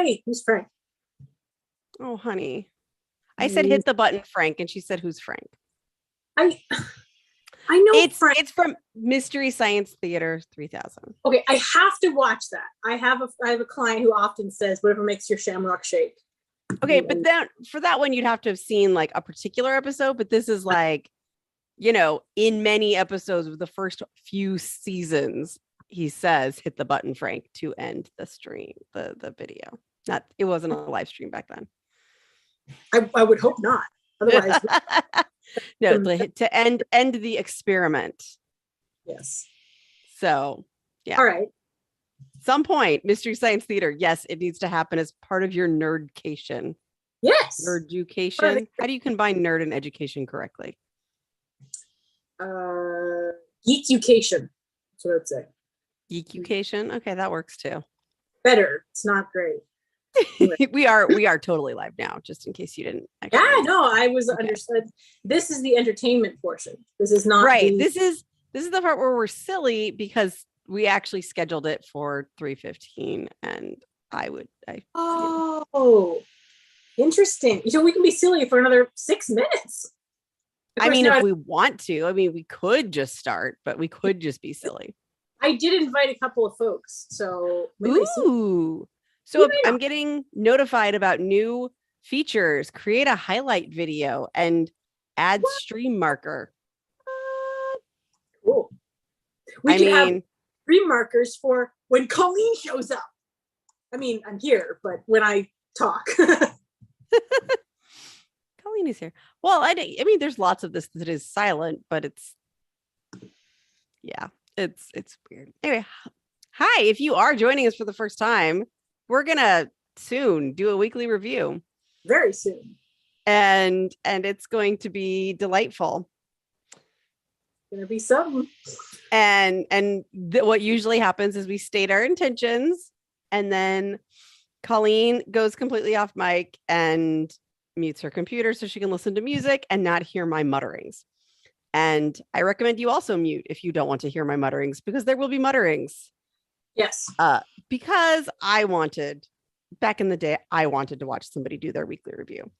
Hey, who's Frank? Oh, honey. I said hit the button, Frank, and she said, who's Frank? I know Frank. It's from Mystery Science Theater 3000. Okay, I have to watch that. I have a client who often says, whatever makes your shamrock shake. Okay, but then for that one, you'd have to have seen like a particular episode, but this is like, in many episodes of the first few seasons, he says, hit the button, Frank, to end the stream, the video. It wasn't a live stream back then. I would hope not. Otherwise, no, to end the experiment. Yes. So, yeah. All right. Some point, Mystery Science Theater. Yes, it needs to happen as part of your nerdcation. Yes. Nerducation. How do you combine nerd and education correctly? Geekucation. That's what I'd say. Geekucation. Okay, that works too. Better. It's not great. we are totally live now, just in case you didn't. I was understood. This is the entertainment portion. This is not right. This is the part where we're silly because we actually scheduled it for 3:15, and interesting. So we can be silly for another 6 minutes. I mean, if we want to. I mean, we could just start, but we could just be silly. I did invite a couple of folks, so ooh. So I'm getting notified about new features. Create a highlight video and add stream marker. Cool. We can have stream markers for when Colleen shows up. I mean, I'm here, but when I talk. Colleen is here. Well, I mean, there's lots of this that is silent, but it's weird. Anyway, hi, if you are joining us for the first time, we're gonna soon do a weekly review. Very soon. And it's going to be delightful. Gonna be something. And what usually happens is we state our intentions, and then Colleen goes completely off mic and mutes her computer so she can listen to music and not hear my mutterings. And I recommend you also mute if you don't want to hear my mutterings, because there will be mutterings. Yes. Because back in the day, I wanted to watch somebody do their weekly review.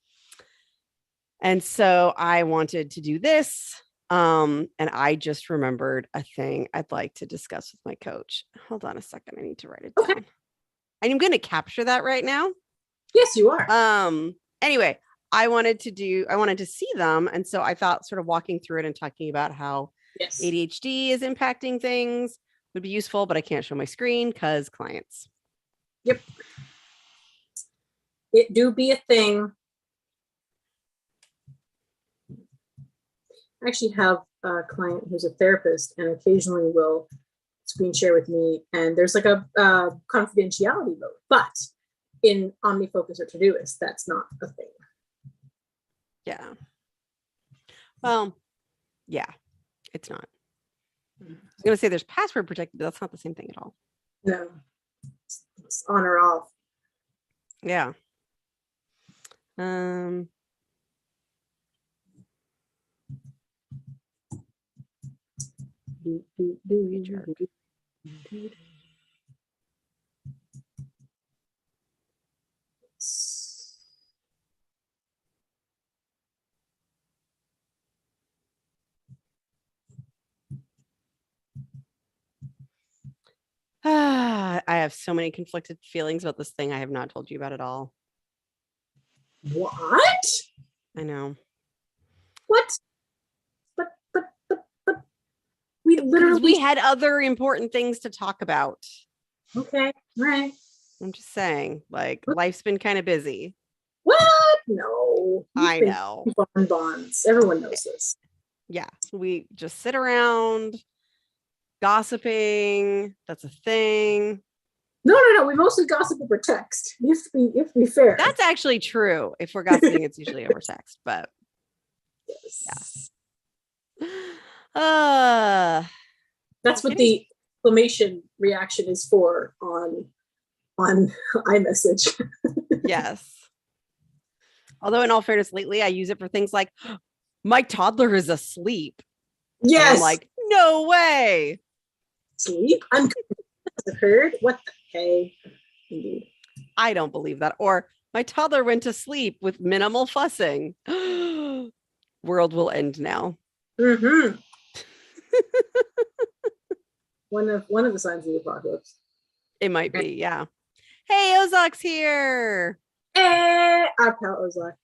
And so I wanted to do this. And I just remembered a thing I'd like to discuss with my coach. Hold on a second. I need to write it down. I'm going to capture that right now. Yes, you are. Anyway, I wanted to see them. And so I thought sort of walking through it and talking about how ADHD is impacting things would be useful, but I can't show my screen because clients. Yep. It do be a thing. I actually have a client who's a therapist and occasionally will screen share with me, and there's like a confidentiality mode, but in OmniFocus or Todoist, that's not a thing. Yeah. Well, yeah, it's not. I was going to say there's password protected, but that's not the same thing at all. No, it's on or off. Yeah. I have so many conflicted feelings about this thing I have not told you about at all. What? I know. What? But we had other important things to talk about. Okay, right. I'm just saying, like, life's been kind of busy. What? No. I know. Bonds. Everyone knows this. Yeah. We just sit around gossiping. That's a thing. No. We mostly gossip over text. You have to be fair. That's actually true. If we're gossiping, it's usually over text, but yes. Yeah. That's what the exclamation reaction is for on iMessage. Yes. Although in all fairness, lately I use it for things like my toddler is asleep. Yes. And I'm like, no way. Sleep? I'm occurred. What the hey? Indeed. I don't believe that. Or my toddler went to sleep with minimal fussing. World will end now. Mm-hmm. one of the signs of the apocalypse. It might be, yeah. Hey, Ozok's here. Hey, our pal Ozok.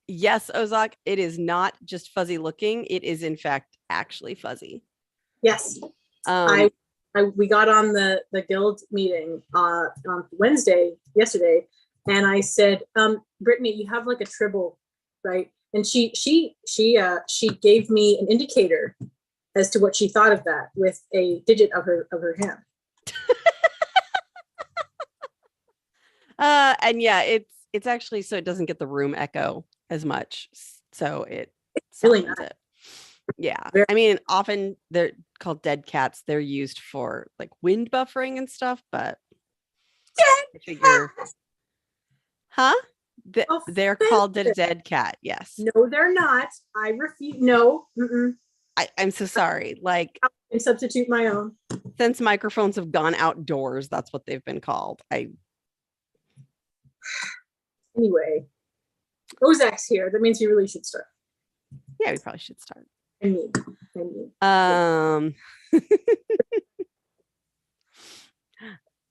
Yes, Ozok, it is not just fuzzy looking. It is in fact actually fuzzy. Yes. We got on the guild meeting on Wednesday, yesterday, and I said, Brittany, you have like a tribble, right? And she gave me an indicator as to what she thought of that with a digit of her hand. And yeah, it's actually so it doesn't get the room echo as much. So it really softens nice. it. Yeah. I mean, often they're called dead cats. They're used for like wind buffering and stuff, but I figure, huh? They're called a dead cat. Yes. No, they're not. I refuse. No. I'm so sorry. Like, I can substitute my own. Since microphones have gone outdoors, that's what they've been called. Anyway, Ozak's here. That means we really should start. Yeah, we probably should start. I mean.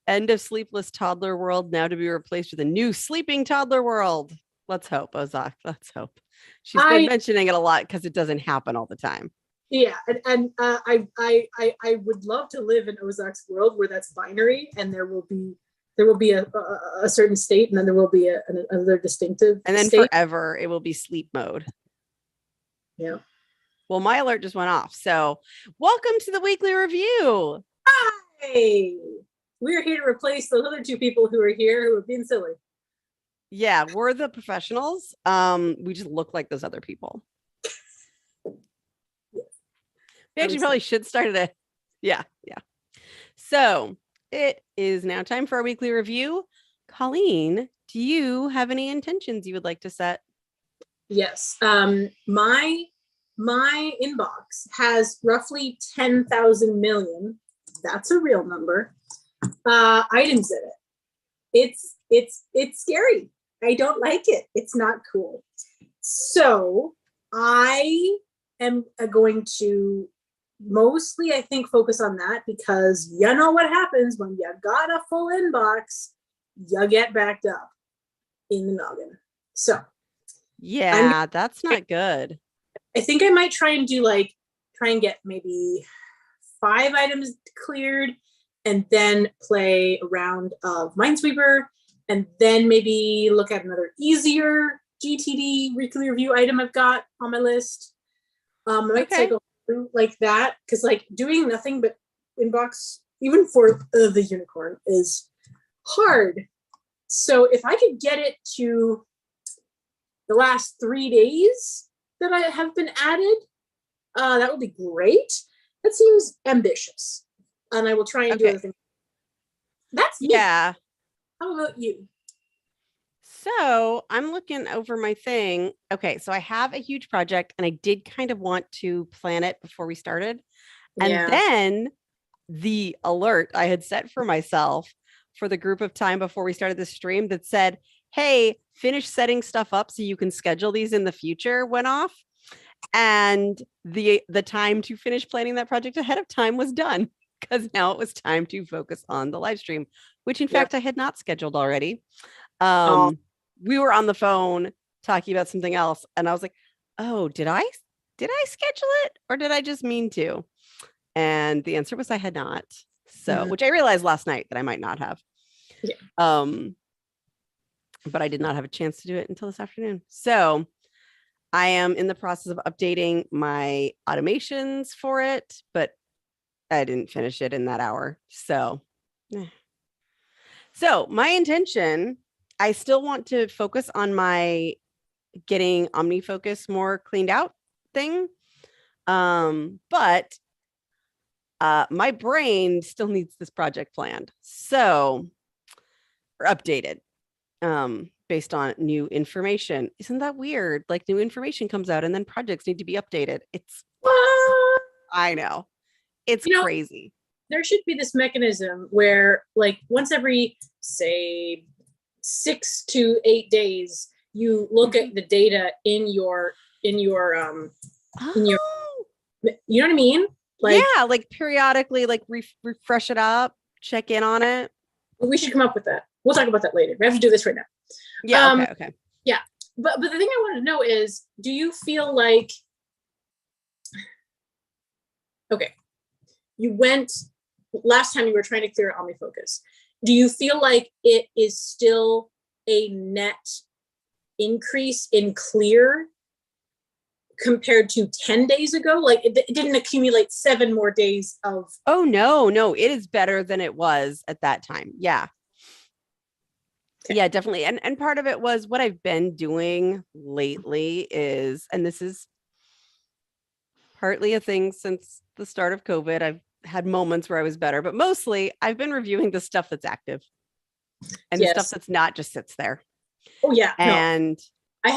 End of sleepless toddler world, now to be replaced with a new sleeping toddler world. Let's hope, Ozok. Let's hope. She's been mentioning it a lot because it doesn't happen all the time. Yeah, and I would love to live in Ozok's world where that's binary, and there will be a certain state, and then there will be another distinctive, and then state. Forever it will be sleep mode. Yeah. Well, my alert just went off. So, welcome to the weekly review. Hi. We're here to replace those other two people who are here who have been silly. Yeah, we're the professionals. We just look like those other people. Yes. We actually probably should start it. Yeah. So it is now time for our weekly review. Colleen, do you have any intentions you would like to set? Yes. My inbox has roughly 10,000 million. That's a real number. Items in it. It's scary. I don't like it. It's not cool. So I am going to mostly, I think, focus on that because you know what happens when you got a full inbox, you get backed up in the noggin. So yeah, that's not good. I think I might try and get maybe 5 items cleared, and then play a round of Minesweeper, and then maybe look at another easier GTD weekly review item I've got on my list. I might cycle through like that, because like doing nothing but inbox, even for the unicorn, is hard. So if I could get it to the last 3 days that I have been added, that would be great. That seems ambitious. And I will try and do other things. That's me. Yeah. How about you? So I'm looking over my thing. Okay, so I have a huge project and I did kind of want to plan it before we started. And then the alert I had set for myself for the group of time before we started the stream that said, hey, finish setting stuff up so you can schedule these in the future went off. And the time to finish planning that project ahead of time was done, because now it was time to focus on the live stream, which in fact I had not scheduled already. We were on the phone talking about something else, and I was like, oh, did I schedule it, or did I just mean to? And the answer was I had not. So, which I realized last night that I might not have. Yeah. But I did not have a chance to do it until this afternoon. So I am in the process of updating my automations for it, but I didn't finish it in that hour. So my intention, I still want to focus on my getting OmniFocus more cleaned out thing. But my brain still needs this project planned. So, or updated. Based on new information. Isn't that weird? Like new information comes out and then projects need to be updated. It's I know. It's crazy. there should be this mechanism where, like, once every, say, 6 to 8 days, you look at the data in your Oh, you know what I mean? Like, yeah, like periodically, like refresh it up, check in on it. we should come up with that. We'll talk about that later. We have to do this right now. Yeah. Okay. Yeah. But the thing I wanted to know is, do you feel like, okay, you went last time you were trying to clear OmniFocus. Do you feel like it is still a net increase in clear compared to 10 days ago? Like, it didn't accumulate 7 more days of. Oh, no, it is better than it was at that time. Yeah. Okay. Yeah, definitely. And part of it was what I've been doing lately is, and this is partly a thing since the start of COVID, I've had moments where I was better, but mostly I've been reviewing the stuff that's active and the stuff that's not just sits there. Oh yeah. And no.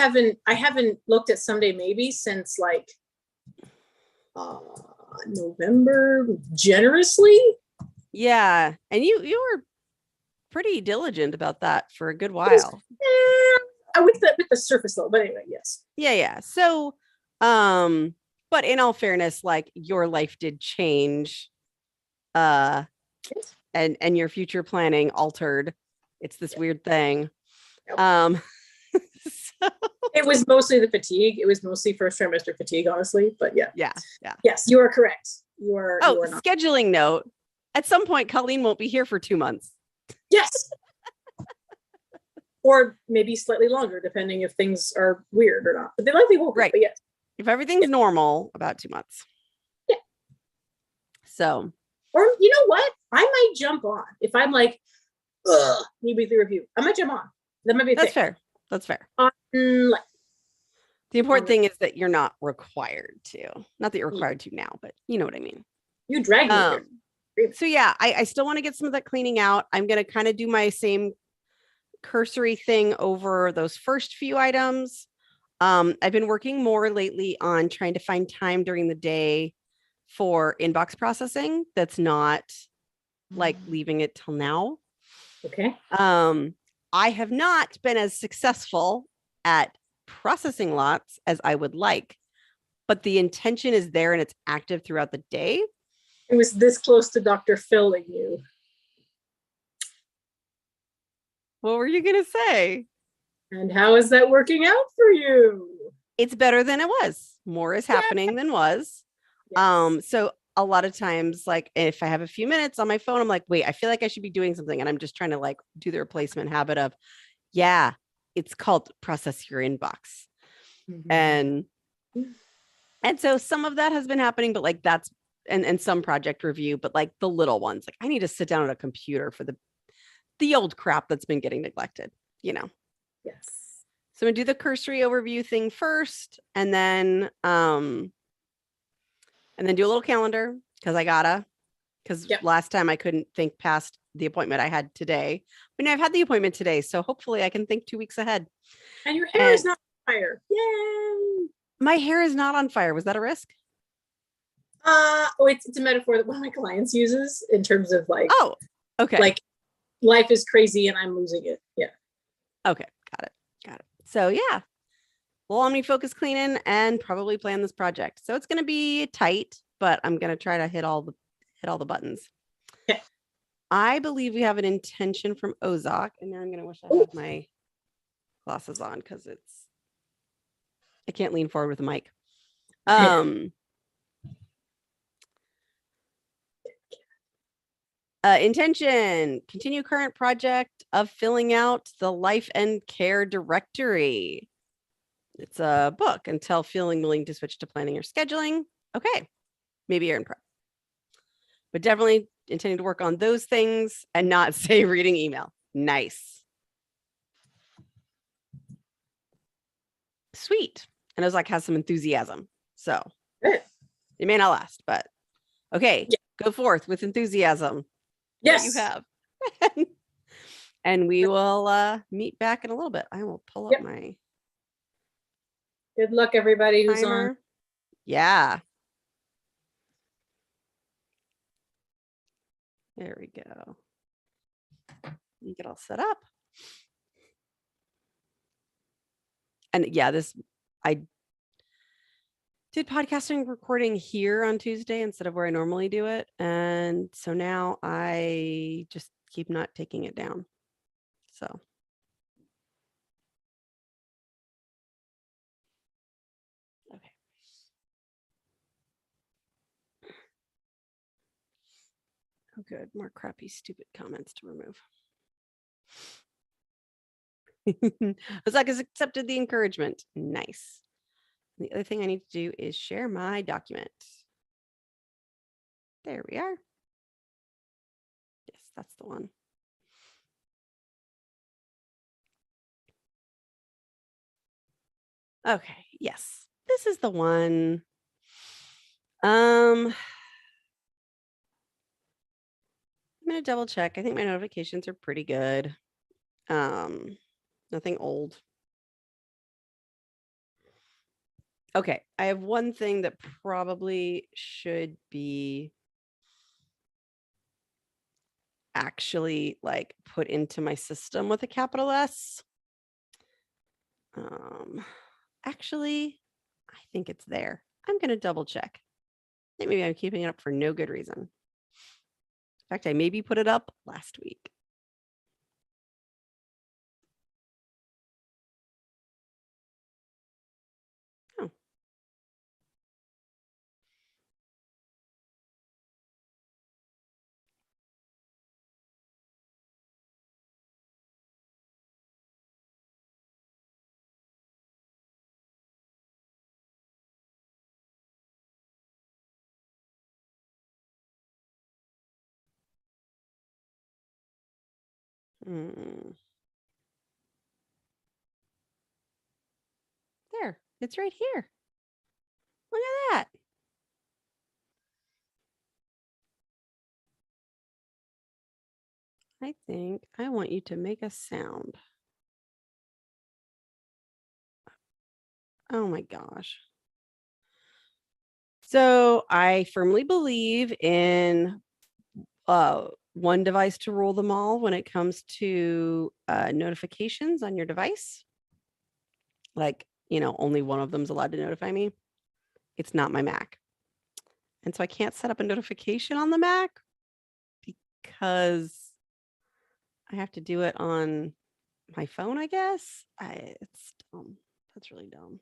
I haven't looked at Someday Maybe since like November, generously. Yeah. And you were pretty diligent about that for a good while. With the surface level, but anyway, yes. Yeah. So, but in all fairness, like, your life did change, and your future planning altered. It's this weird thing. So it was mostly the fatigue. It was mostly first trimester fatigue, honestly. But yeah. Yes, you are correct. You are not. Scheduling note. At some point, Colleen won't be here for 2 months. Yes. Or maybe slightly longer, depending if things are weird or not. But they likely won't be, right. But yes. If everything's normal, about 2 months. Yeah. So. Or you know what? I might jump on. If I'm like, need weekly review, I might jump on. That might be a That's thing. That's fair. The important thing is that you're not required to. Not that you're required to now, but you know what I mean. You drag me here. So yeah, I still want to get some of that cleaning out. I'm going to kind of do my same cursory thing over those first few items. I've been working more lately on trying to find time during the day for inbox processing. That's not like leaving it till now. Okay. I have not been as successful at processing lots as I would like, but the intention is there and it's active throughout the day. It was this close to Dr. Phil-ing you. What were you going to say? And how is that working out for you? It's better than it was. More is happening than was. Yes. So a lot of times, like, if I have a few minutes on my phone, I'm like, wait, I feel like I should be doing something. And I'm just trying to like do the replacement habit of, yeah, it's called process your inbox. Mm-hmm. And so some of that has been happening, but like that's, and some project review, but like the little ones, like I need to sit down at a computer for the old crap that's been getting neglected, you know? Yes. So I'm gonna do the cursory overview thing first, and then do a little calendar because last time I couldn't think past the appointment I had today. But now I've had the appointment today, so hopefully I can think 2 weeks ahead. And your hair is not on fire. Yay! My hair is not on fire. Was that a risk? It's a metaphor that one of my clients uses in terms of like, oh, okay, like life is crazy and I'm losing it. Yeah. Okay, got it. So yeah, we'll OmniFocus cleaning and probably plan this project. So it's going to be tight, but I'm going to try to hit all the buttons. Okay. I believe we have an intention from Ozok, and now I'm going to wish I had my glasses on because I can't lean forward with a mic. Intention, continue current project of filling out the life and care directory. It's a book until feeling willing to switch to planning or scheduling. Okay, maybe you're in prep. But definitely intending to work on those things and not say reading email. Nice. Sweet. And Ozak has some enthusiasm. So it may not last, but okay, go forth with enthusiasm. Yes, you have. And we will meet back in a little bit. I will pull up my good luck, everybody who's timer. On. Yeah. There we go. You get all set up. And yeah, I did podcasting recording here on Tuesday instead of where I normally do it. And so now I just keep not taking it down. So. Okay. Oh, good. More crappy, stupid comments to remove. Ozak has accepted the encouragement. Nice. The other thing I need to do is share my document. There we are. Yes, that's the one. Okay, yes, this is the one. I'm gonna double check. I think my notifications are pretty good. Nothing old. Okay, I have one thing that probably should be actually like put into my system with a capital S. Actually, I think it's there. I'm going to double check. Maybe I'm keeping it up for no good reason. In fact, I maybe put it up last week. Oh. There, it's right here. Look at that. I think I want you to make a sound. Oh my gosh. So I firmly believe in one device to rule them all when it comes to notifications on your device. Like, only one of them is allowed to notify me. It's not my Mac. And so I can't set up a notification on the Mac because I have to do it on my phone, I guess. It's dumb. That's really dumb.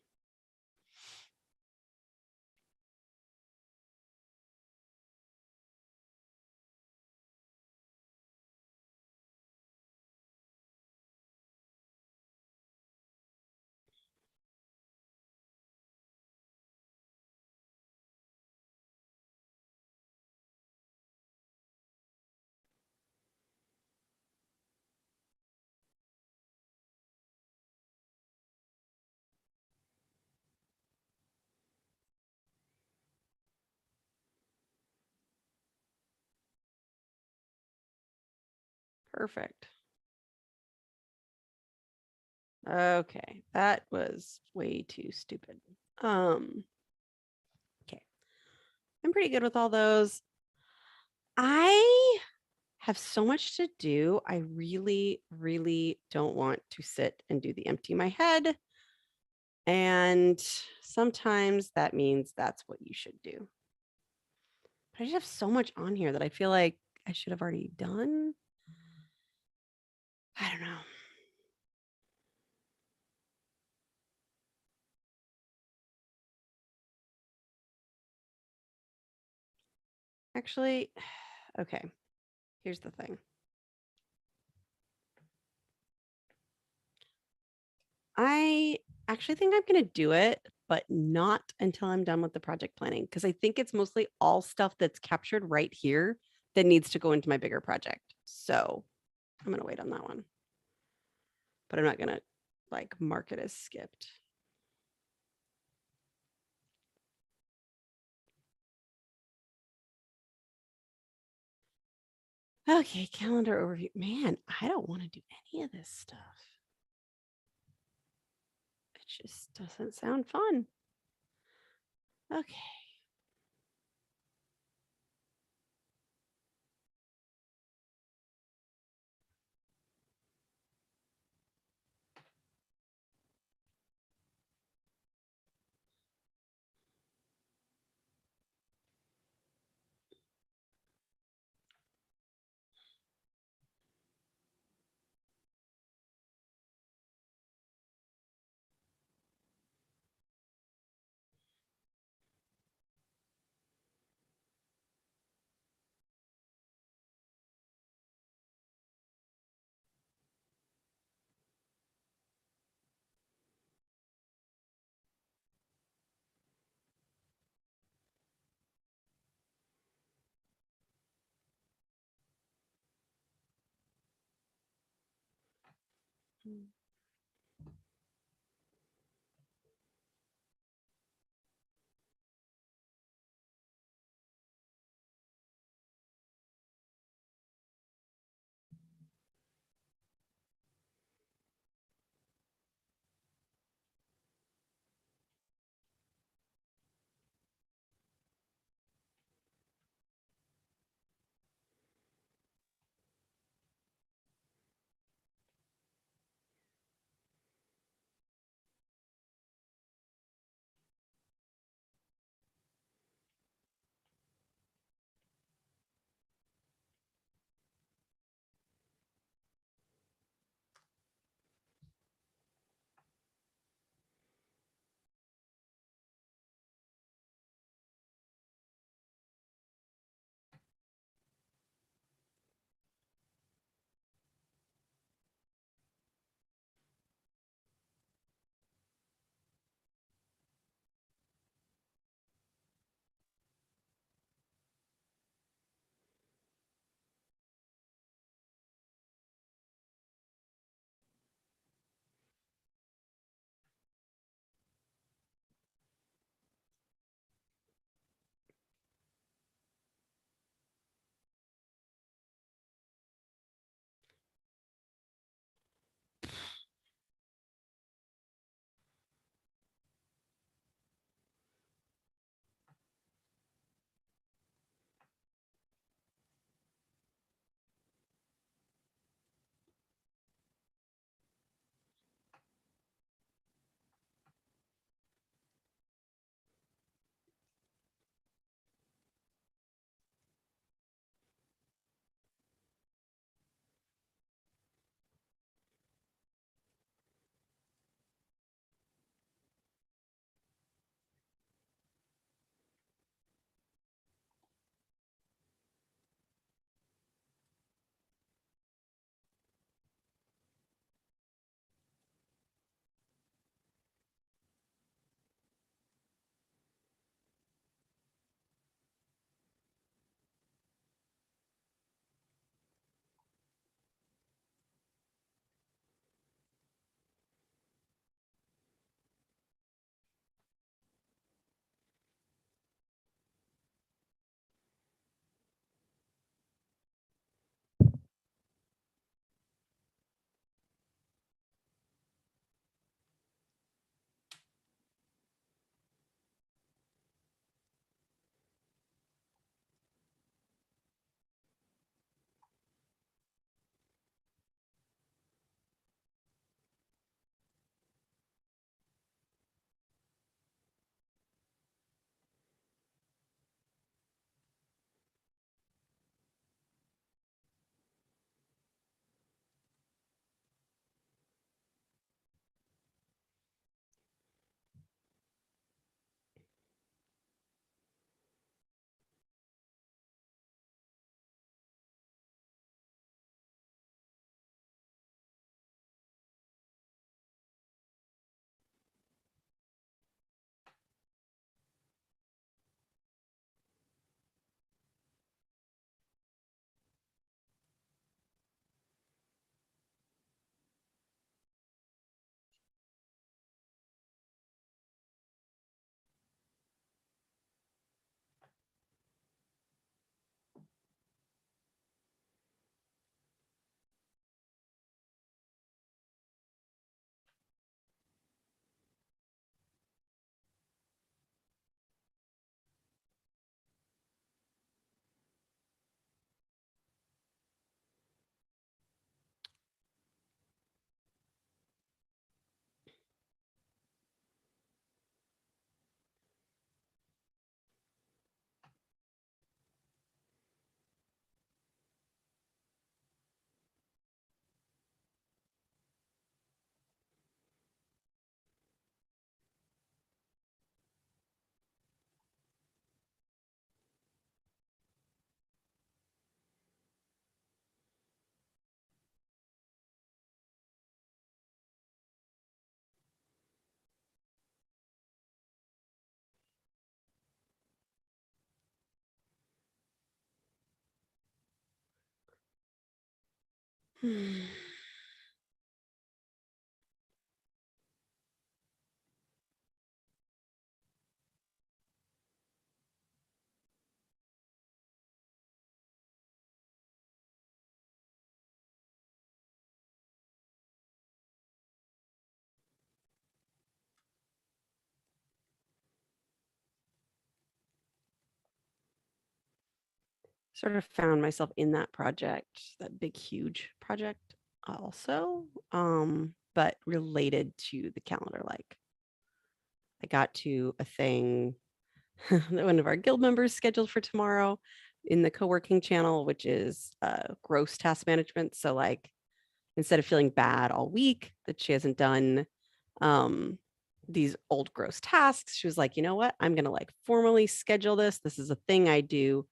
Perfect. Okay, that was way too stupid. Okay. I'm pretty good with all those. I have so much to do. I really, really don't want to sit and do the empty my head. And sometimes that means that's what you should do. But I just have so much on here that I feel like I should have already done. I don't know. Actually, okay, here's the thing. I actually think I'm going to do it, but not until I'm done with the project planning, because I think it's mostly all stuff that's captured right here that needs to go into my bigger project. So I'm going to wait on that one. But I'm not going to like mark it as skipped. Okay, calendar overview. Man, I don't want to do any of this stuff. It just doesn't sound fun. Okay. sort of found myself in that project, that big, huge project also, but related to the calendar. Like I got to a thing that one of our guild members scheduled for tomorrow in the co-working channel, which is gross task management. So like instead of feeling bad all week that she hasn't done these old gross tasks, she was like, you know what? I'm going to like formally schedule this. This is a thing I do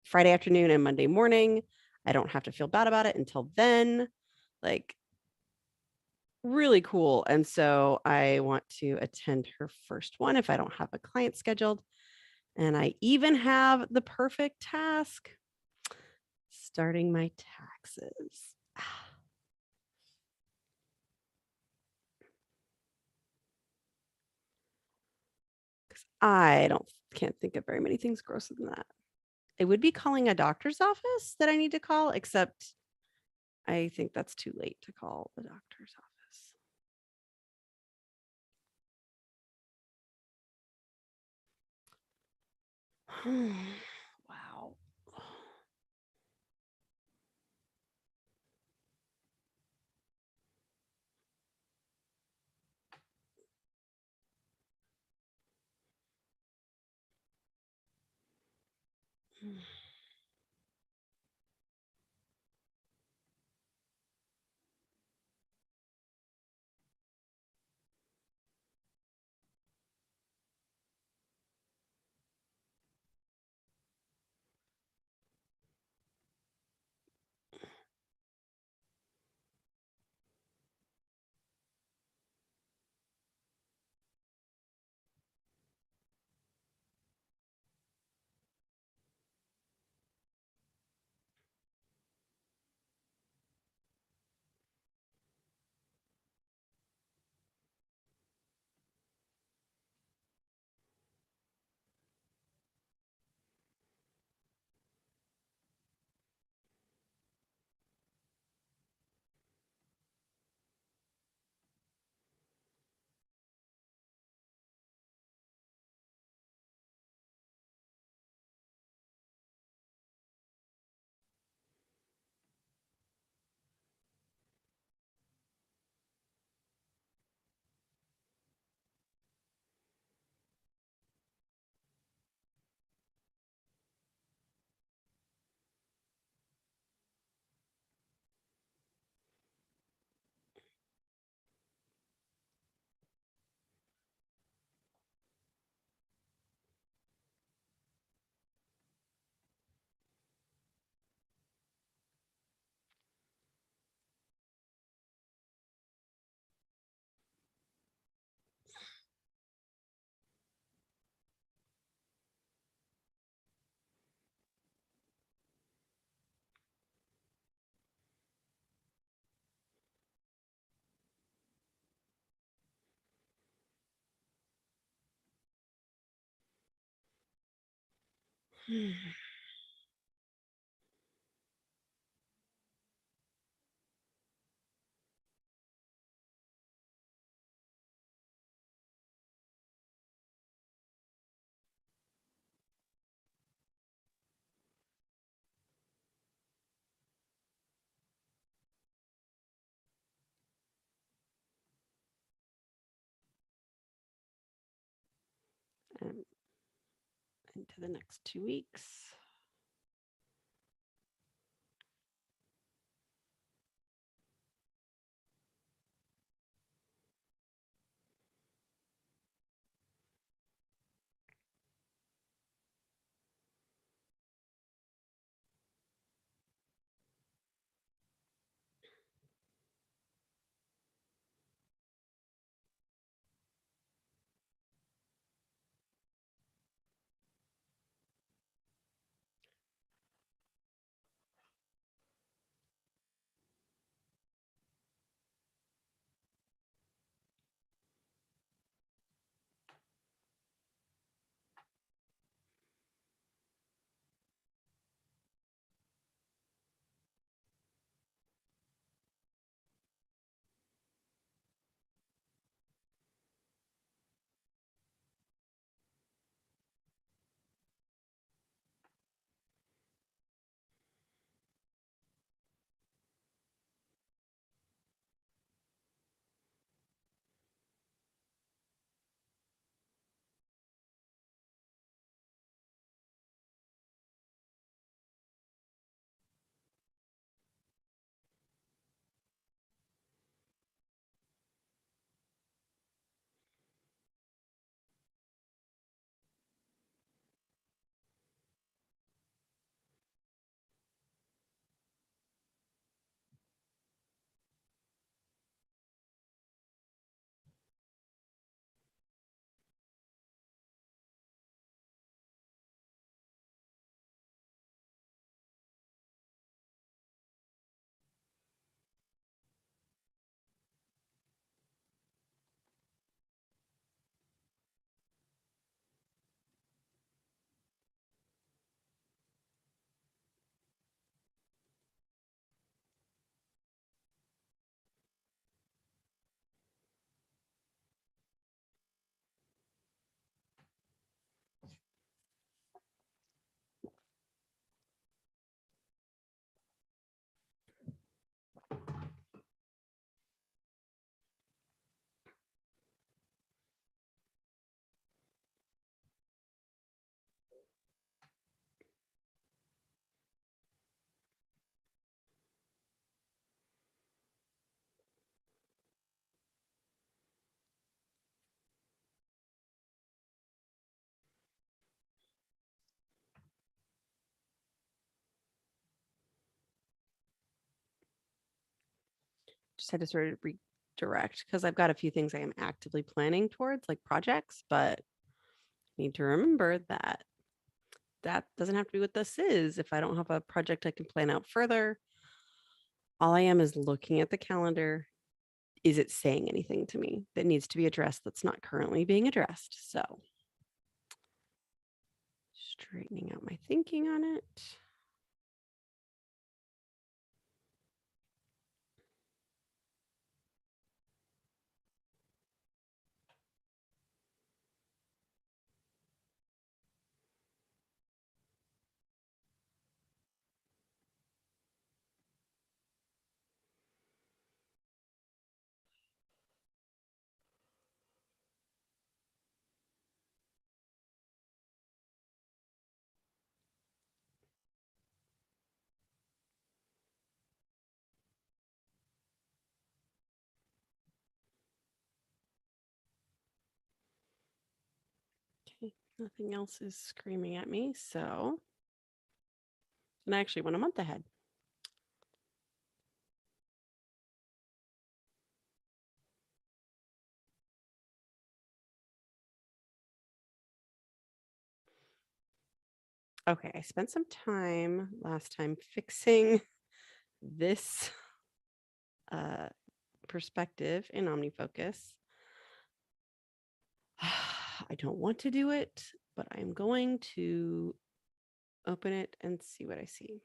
Friday afternoon and Monday morning. I don't have to feel bad about it until then. Like really cool. And so I want to attend her first one if I don't have a client scheduled. And I even have the perfect task, starting my taxes. I can't think of very many things grosser than that. It would be calling a doctor's office that I need to call, except I think that's too late to call the doctor's office. Wow. And into the next 2 weeks. just had to sort of redirect because I've got a few things I am actively planning towards, like projects, but I need to remember that that doesn't have to be what this is. If I don't have a project I can plan out further, all I am is looking at the calendar. Is it saying anything to me that needs to be addressed that's not currently being addressed? So straightening out my thinking on it. Okay, nothing else is screaming at me. So, and I actually went a month ahead. Okay, I spent some time last time fixing this perspective in OmniFocus. I don't want to do it, but I'm going to open it and see what I see.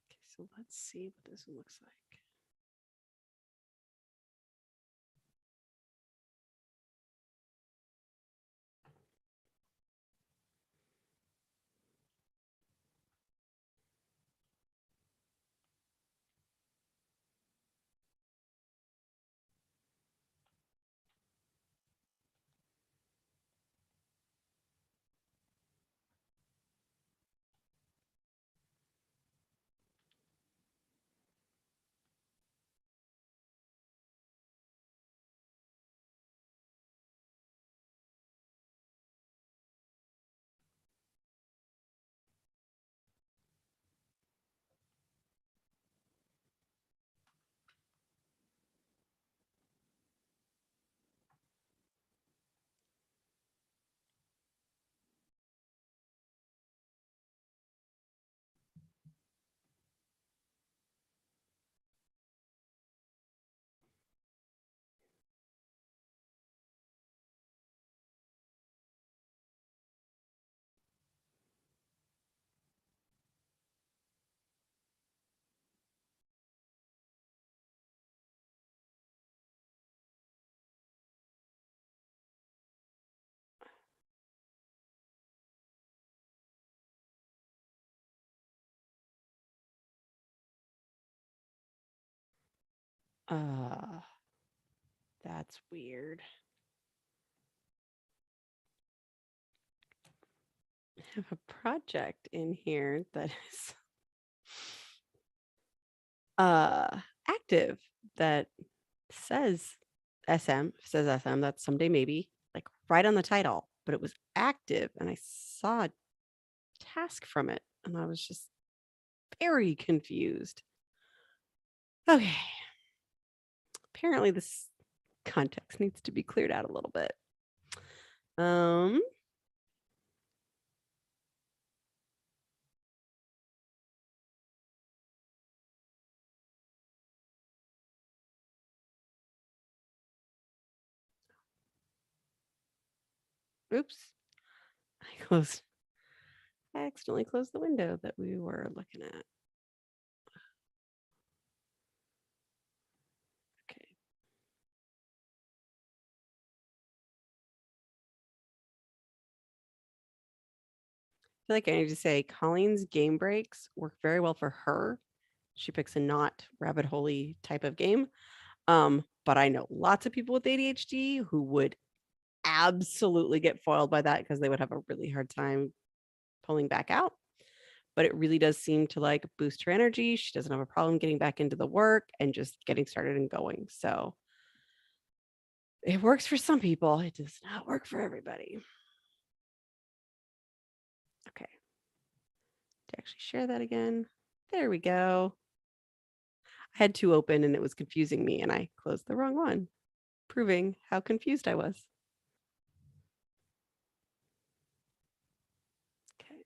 Okay, so let's see what this one looks like. That's weird. I have a project in here that is active that says SM, that's someday maybe, like right on the title, but it was active and I saw a task from it and I was just very confused. Okay. Apparently this context needs to be cleared out a little bit. Oops. I accidentally closed the window that we were looking at. Okay. I feel like I need to say Colleen's game breaks work very well for her. She picks a not rabbit hole-y type of game. But I know lots of people with ADHD who would absolutely get foiled by that because they would have a really hard time pulling back out. but it really does seem to like boost her energy. She doesn't have a problem getting back into the work and just getting started and going. So it works for some people. It does not work for everybody. Okay. To actually share that again. There we go. I had two open and it was confusing me and I closed the wrong one, proving how confused I was. Okay.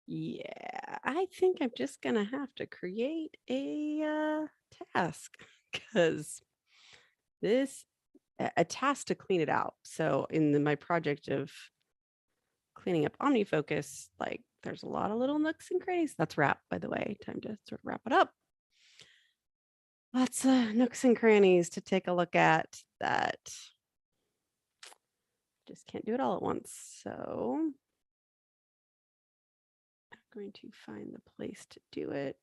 Yeah, I think I'm just gonna have to create a task because this a task to clean it out. So in my project of cleaning up OmniFocus, like there's a lot of little nooks and crannies. That's wrap, by the way. Time to sort of wrap it up. Lots of nooks and crannies to take a look at that just can't do it all at once. So I'm going to find the place to do it.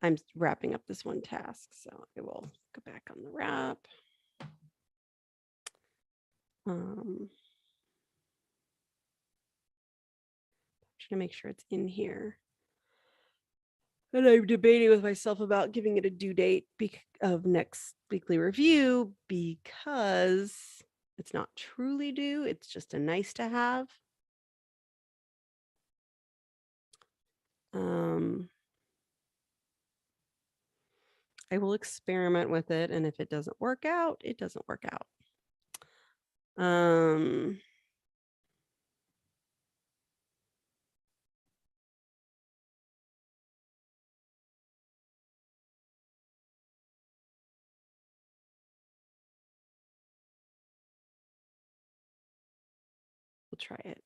I'm wrapping up this one task, so I will go back on the wrap. Trying to make sure it's in here. And I'm debating with myself about giving it a due date of next weekly review because it's not truly due. It's just a nice to have. I will experiment with it, and if it doesn't work out, it doesn't work out. We'll try it.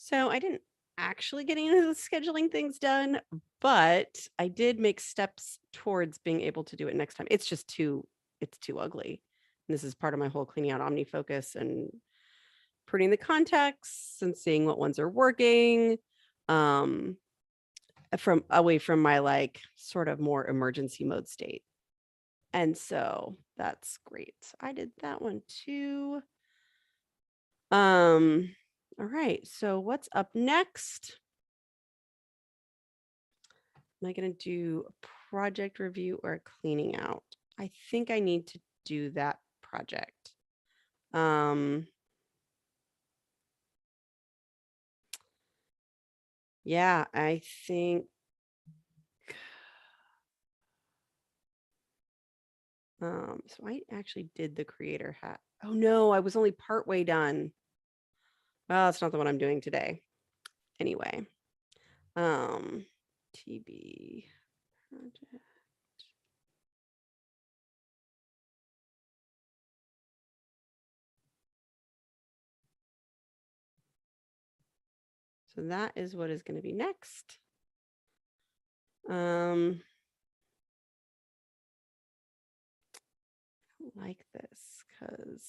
So I didn't actually get into the scheduling things done, but I did make steps towards being able to do it next time. It's just too ugly. And this is part of my whole cleaning out OmniFocus and printing the contexts and seeing what ones are working. From away from my like sort of more emergency mode state. And so that's great. I did that one too. All right. So what's up next? Am I going to do a project review or a cleaning out? I think I need to do that project. Yeah, I think so I actually did the creator hat. Oh no, I was only partway done. Well, that's not the one I'm doing today. Anyway, TB project. So that is what is going to be next. I don't like this because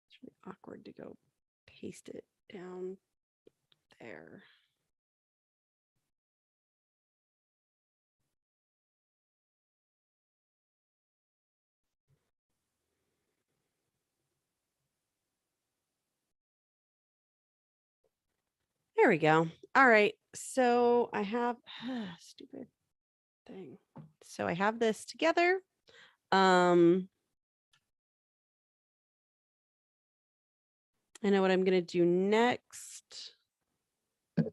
it's really awkward to go paste it down there. There we go. All right. So I have stupid thing. So I have this together. I know what I'm going to do next. Okay.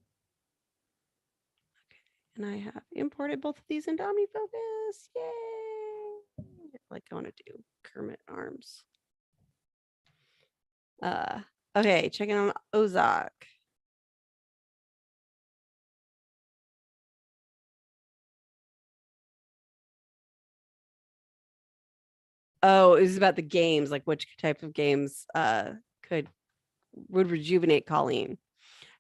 And I have imported both of these into OmniFocus. Yay. Like I want to do Kermit arms. Okay, checking on Ozark. Oh, it was about the games, like which type of games would rejuvenate Colleen.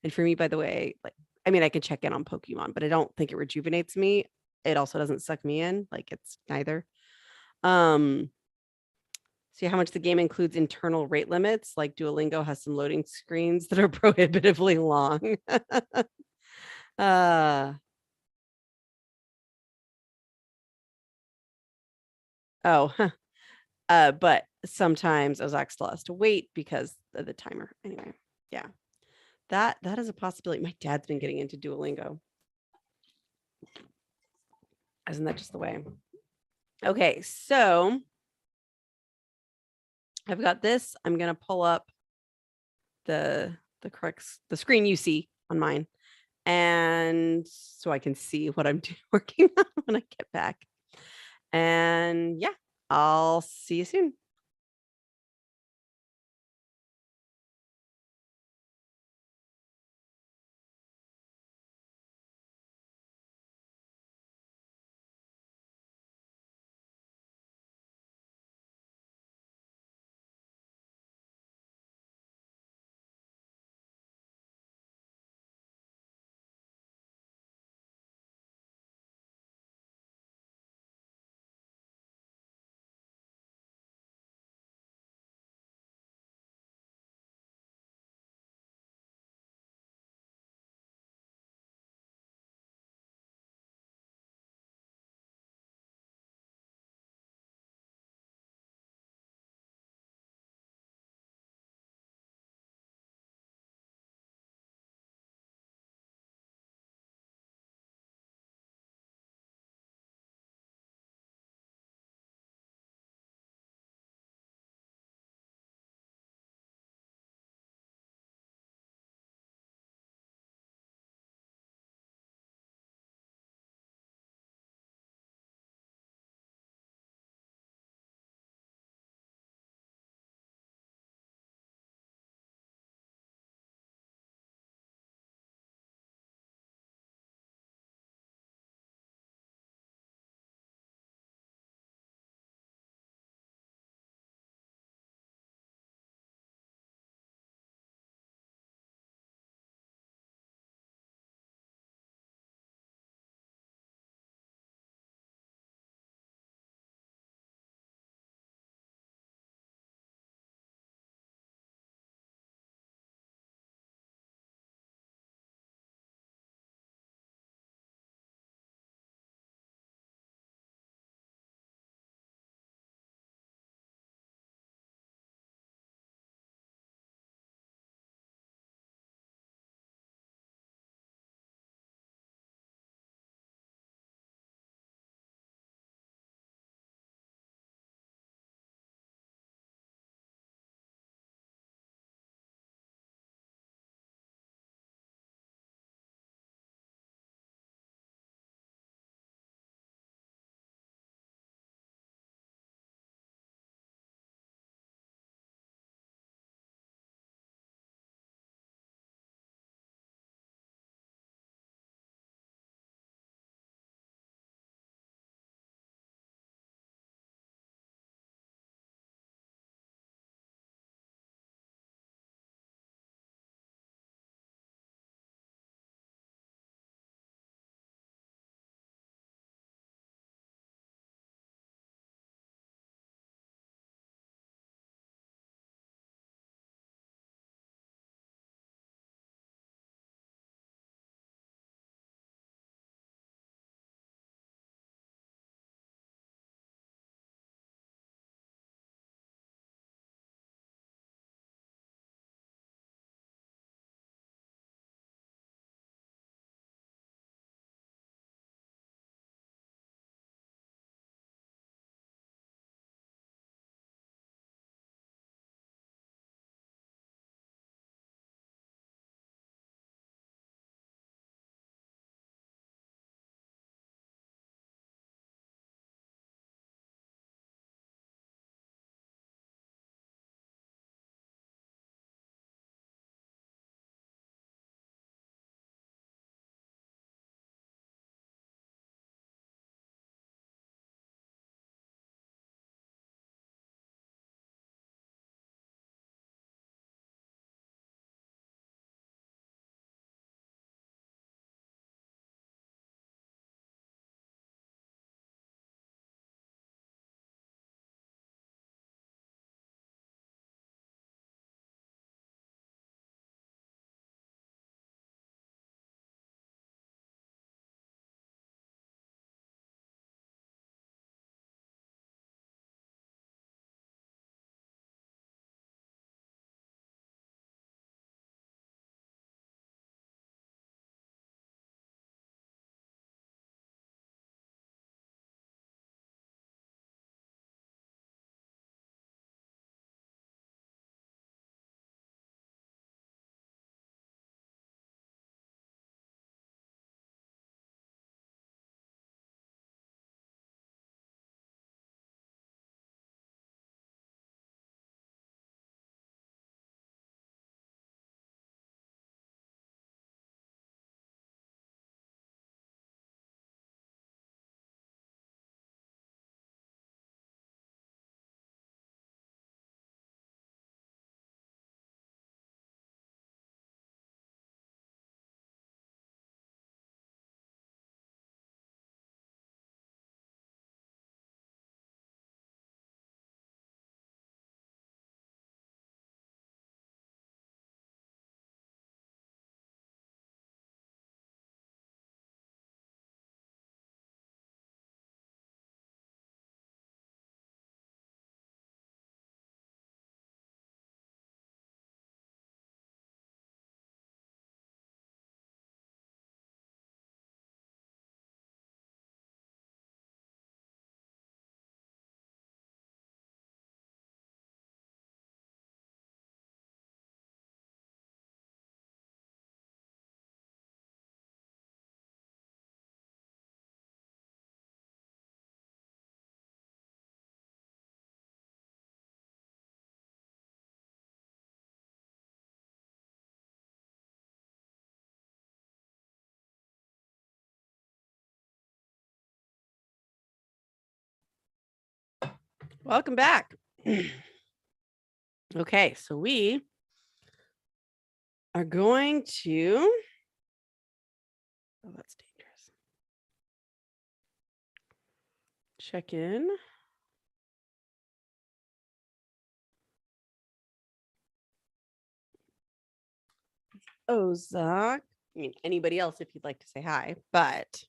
And for me, by the way, like I mean, I could check in on Pokemon, but I don't think it rejuvenates me. It also doesn't suck me in, like it's neither. See how much the game includes internal rate limits, like Duolingo has some loading screens that are prohibitively long. But sometimes Ozak still has to wait because of the timer. Anyway, yeah, that is a possibility. My dad's been getting into Duolingo. Isn't that just the way? Okay, so I've got this. I'm gonna pull up the screen you see on mine, and so I can see what I'm working on when I get back. And yeah, I'll see you soon. Welcome back. Okay, so we are going to, oh, that's dangerous. Check in. Ozak. I mean, anybody else if you'd like to say hi, but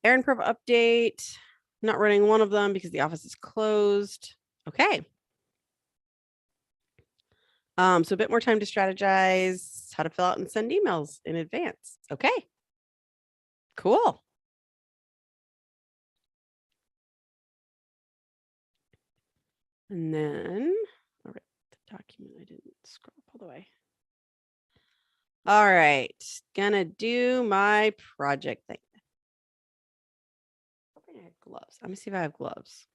Aaron Proof update. Not running one of them because the office is closed. Okay. So a bit more time to strategize how to fill out and send emails in advance. Okay. Cool. And then, all right, the document, I didn't scroll up all the way. All right, gonna do my project thing. I have gloves. Let me see if I have gloves.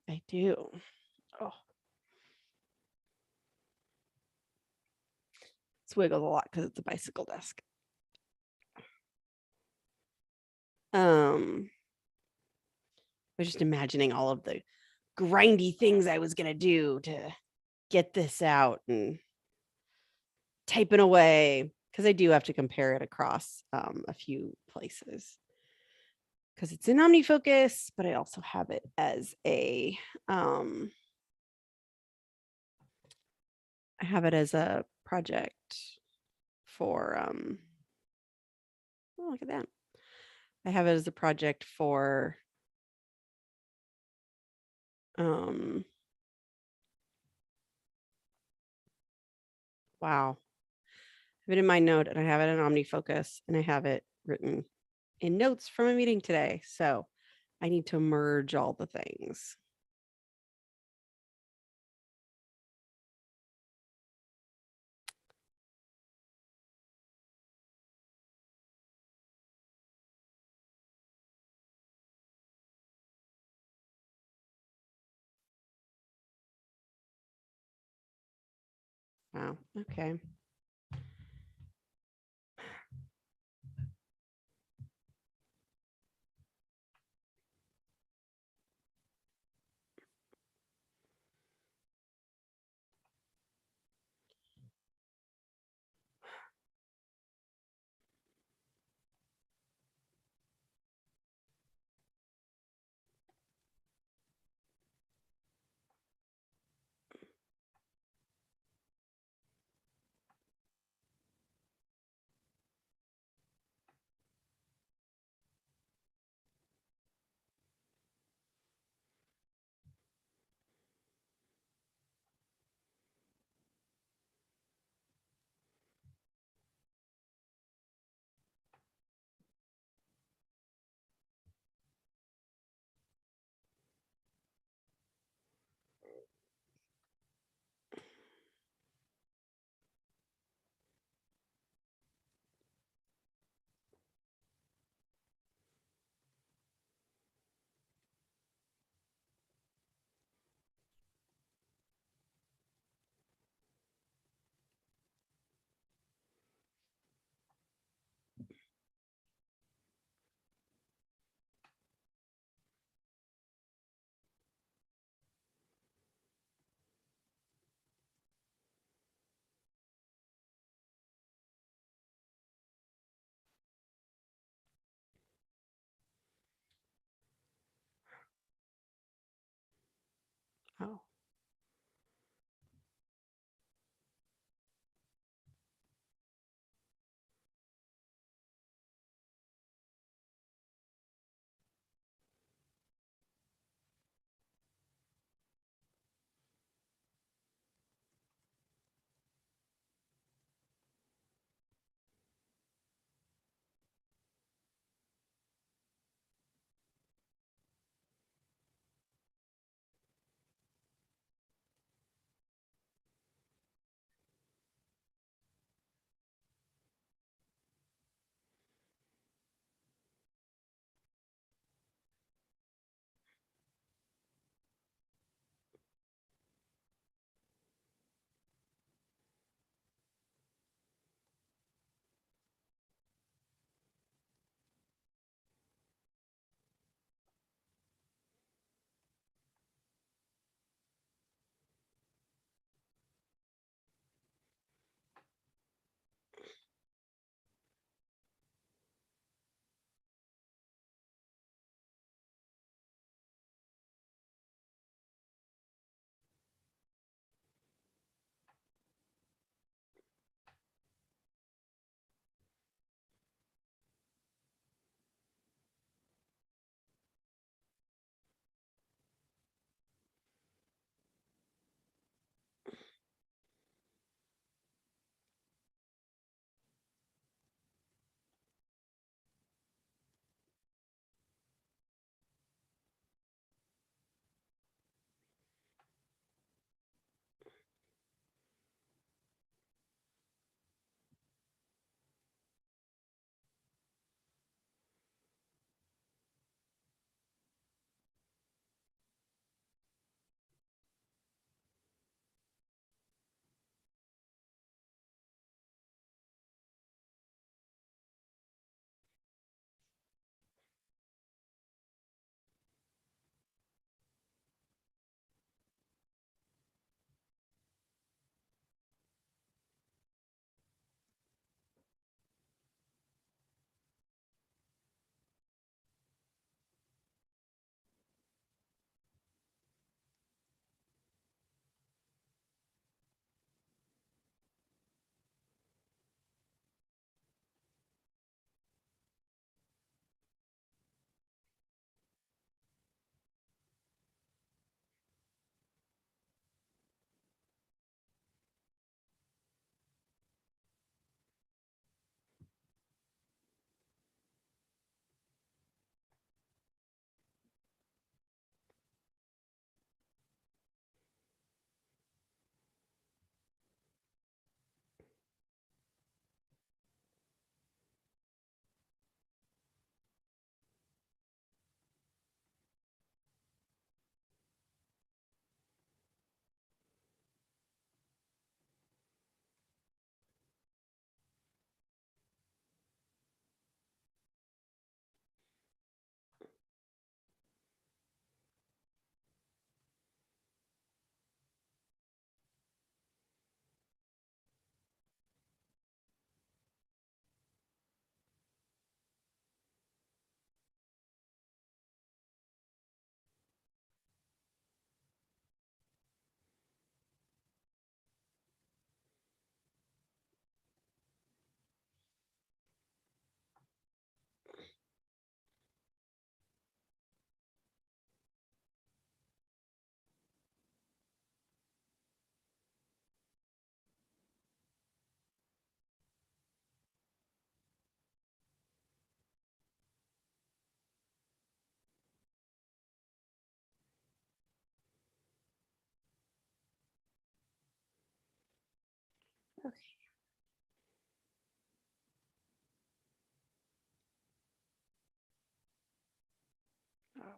I do. Oh. It's wiggled a lot because it's a bicycle desk. I was just imagining all of the grindy things I was gonna do to get this out and typing away because I do have to compare it across a few places because it's in OmniFocus, but I also have it as a I have it as a project for oh, look at that. I have it as a project for wow. I have it in my note and I have it in OmniFocus and I have it written in notes from a meeting today. So I need to merge all the things. Wow. Okay. Oh.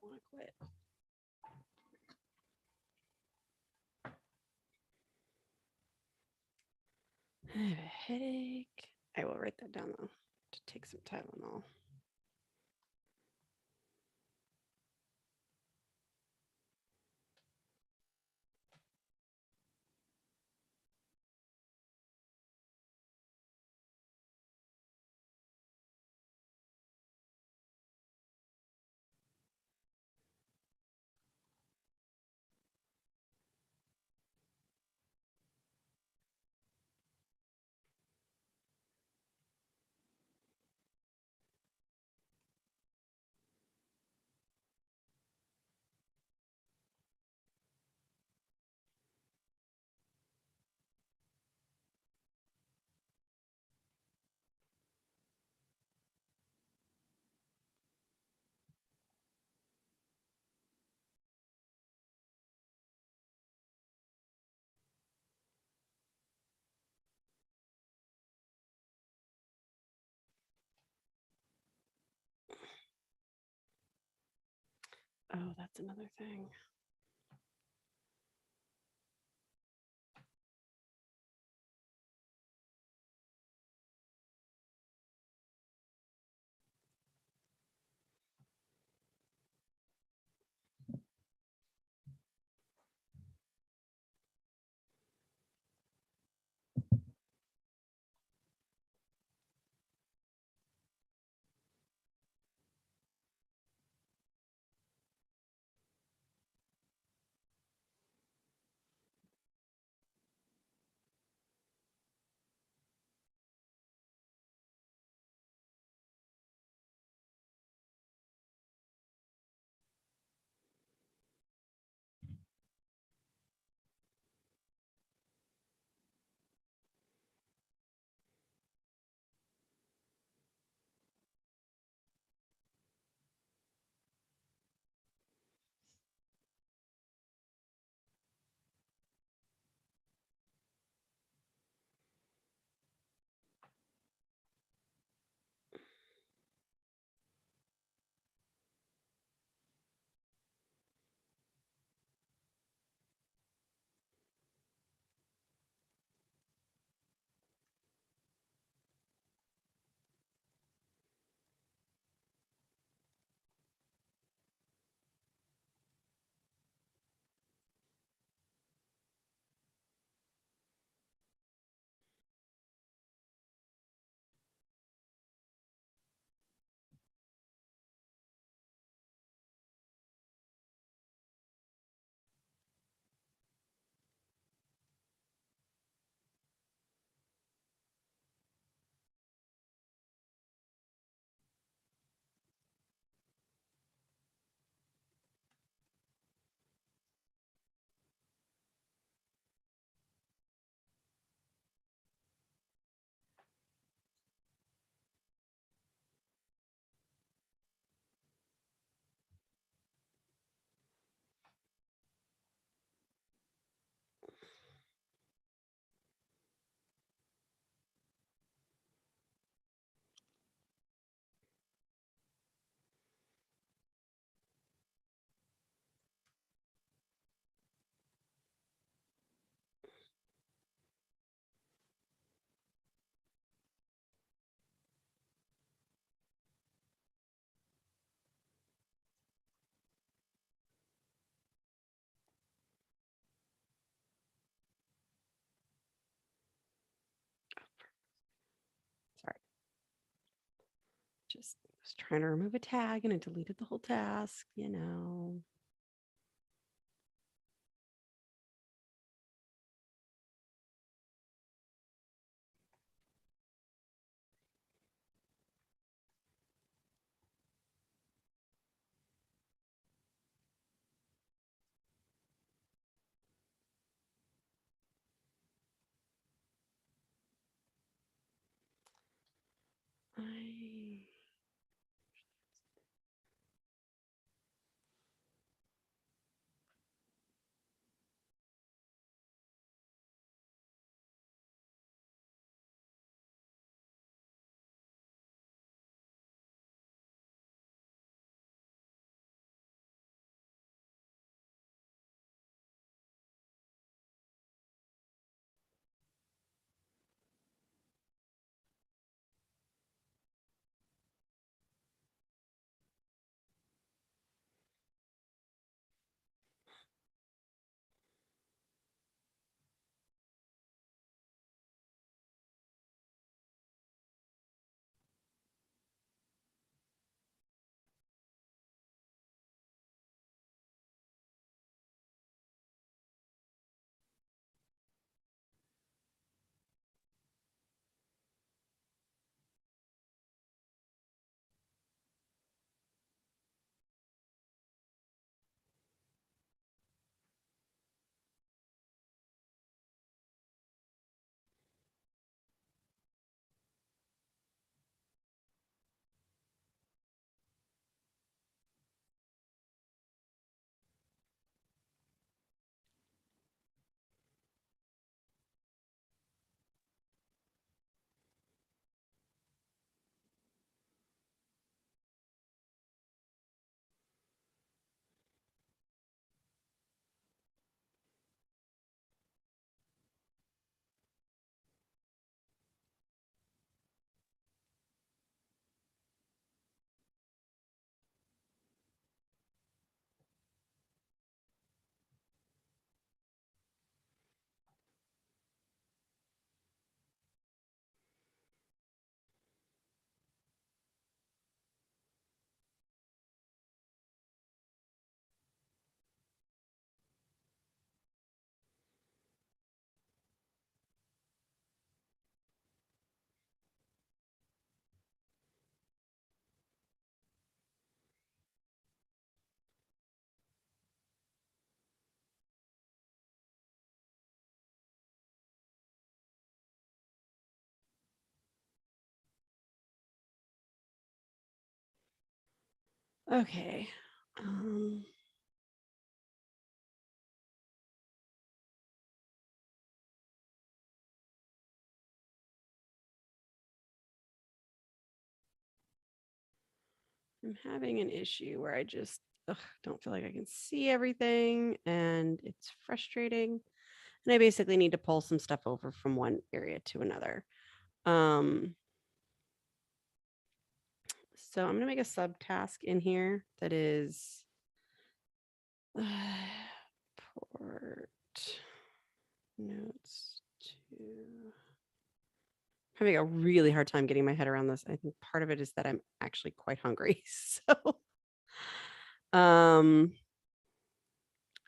don't want to quit. I have a headache. I will write that down though, to take some Tylenol. Oh, that's another thing. Sorry. Just was trying to remove a tag and it deleted the whole task, you know. I Okay. I'm having an issue where I just don't feel like I can see everything, and it's frustrating. And I basically need to pull some stuff over from one area to another. So I'm going to make a subtask in here that is port notes to having a really hard time getting my head around this. I think part of it is that I'm actually quite hungry. So I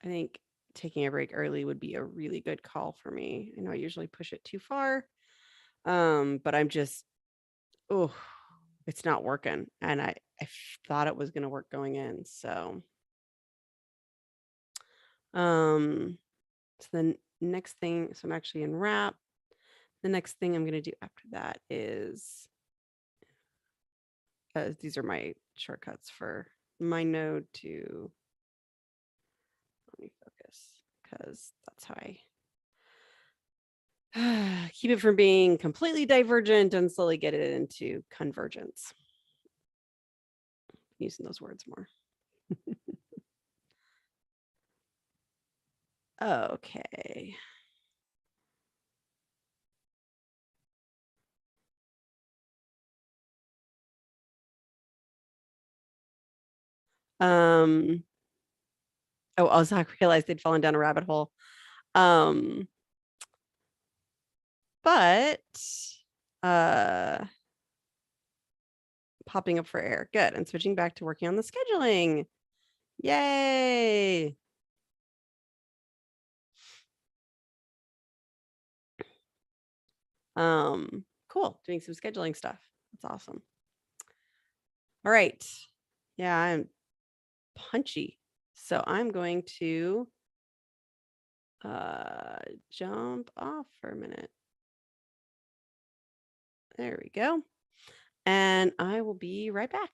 think taking a break early would be a really good call for me. I know I usually push it too far. But I'm just, it's not working. And I thought it was going to work going in. So the next thing, so I'm actually in wrap. The next thing I'm going to do after that is, these are my shortcuts for my node to OmniFocus, because that's how I keep it from being completely divergent and slowly get it into convergence. Using those words more. Okay. Oh, also I realized they'd fallen down a rabbit hole. But popping up for air. Good. And switching back to working on the scheduling. Yay. Cool. Doing some scheduling stuff. That's awesome. All right. Yeah, I'm punchy. So I'm going to jump off for a minute. There we go. And I will be right back.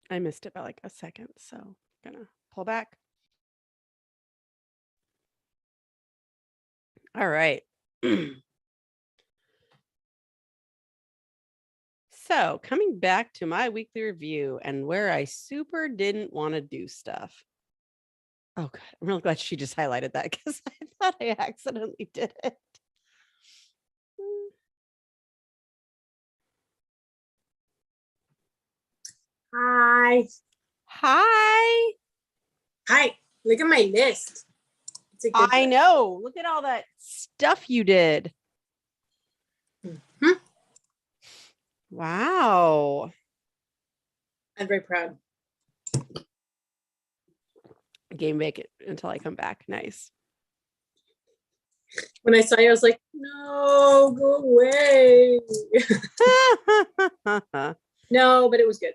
I missed it by like a second, so I'm gonna pull back. All right. So coming back to my weekly review and where I super didn't want to do stuff. Oh, good. I'm really glad she just highlighted that because I thought I accidentally did it. Hi. Hi. Hi. Look at my list. It's a good I list. know. Look at all that stuff you did. Mhm. Wow. I'm very proud. Game make it until I come back. Nice. When I saw you, I was like, no, go away. No, but it was good.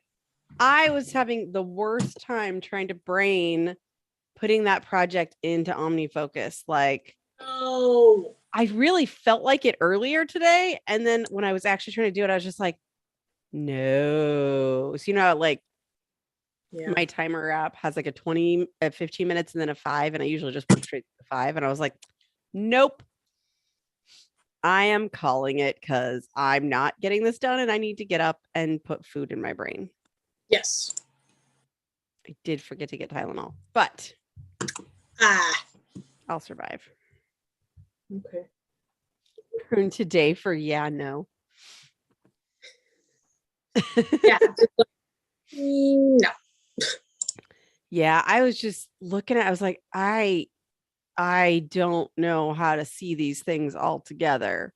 I was having the worst time trying to brain putting that project into OmniFocus. Like, Oh, I really felt like it earlier today. And then when I was actually trying to do it, I was just like, no. So, like yeah. my timer app has like a 15 minutes and then a 5. And I usually just work straight to the 5. And I was like, nope. I am calling it because I'm not getting this done and I need to get up and put food in my brain. Yes. I did forget to get Tylenol, but I'll survive. Okay. Prune today for no. Yeah. No. Yeah, I was just looking at I was like, I don't know how to see these things all together.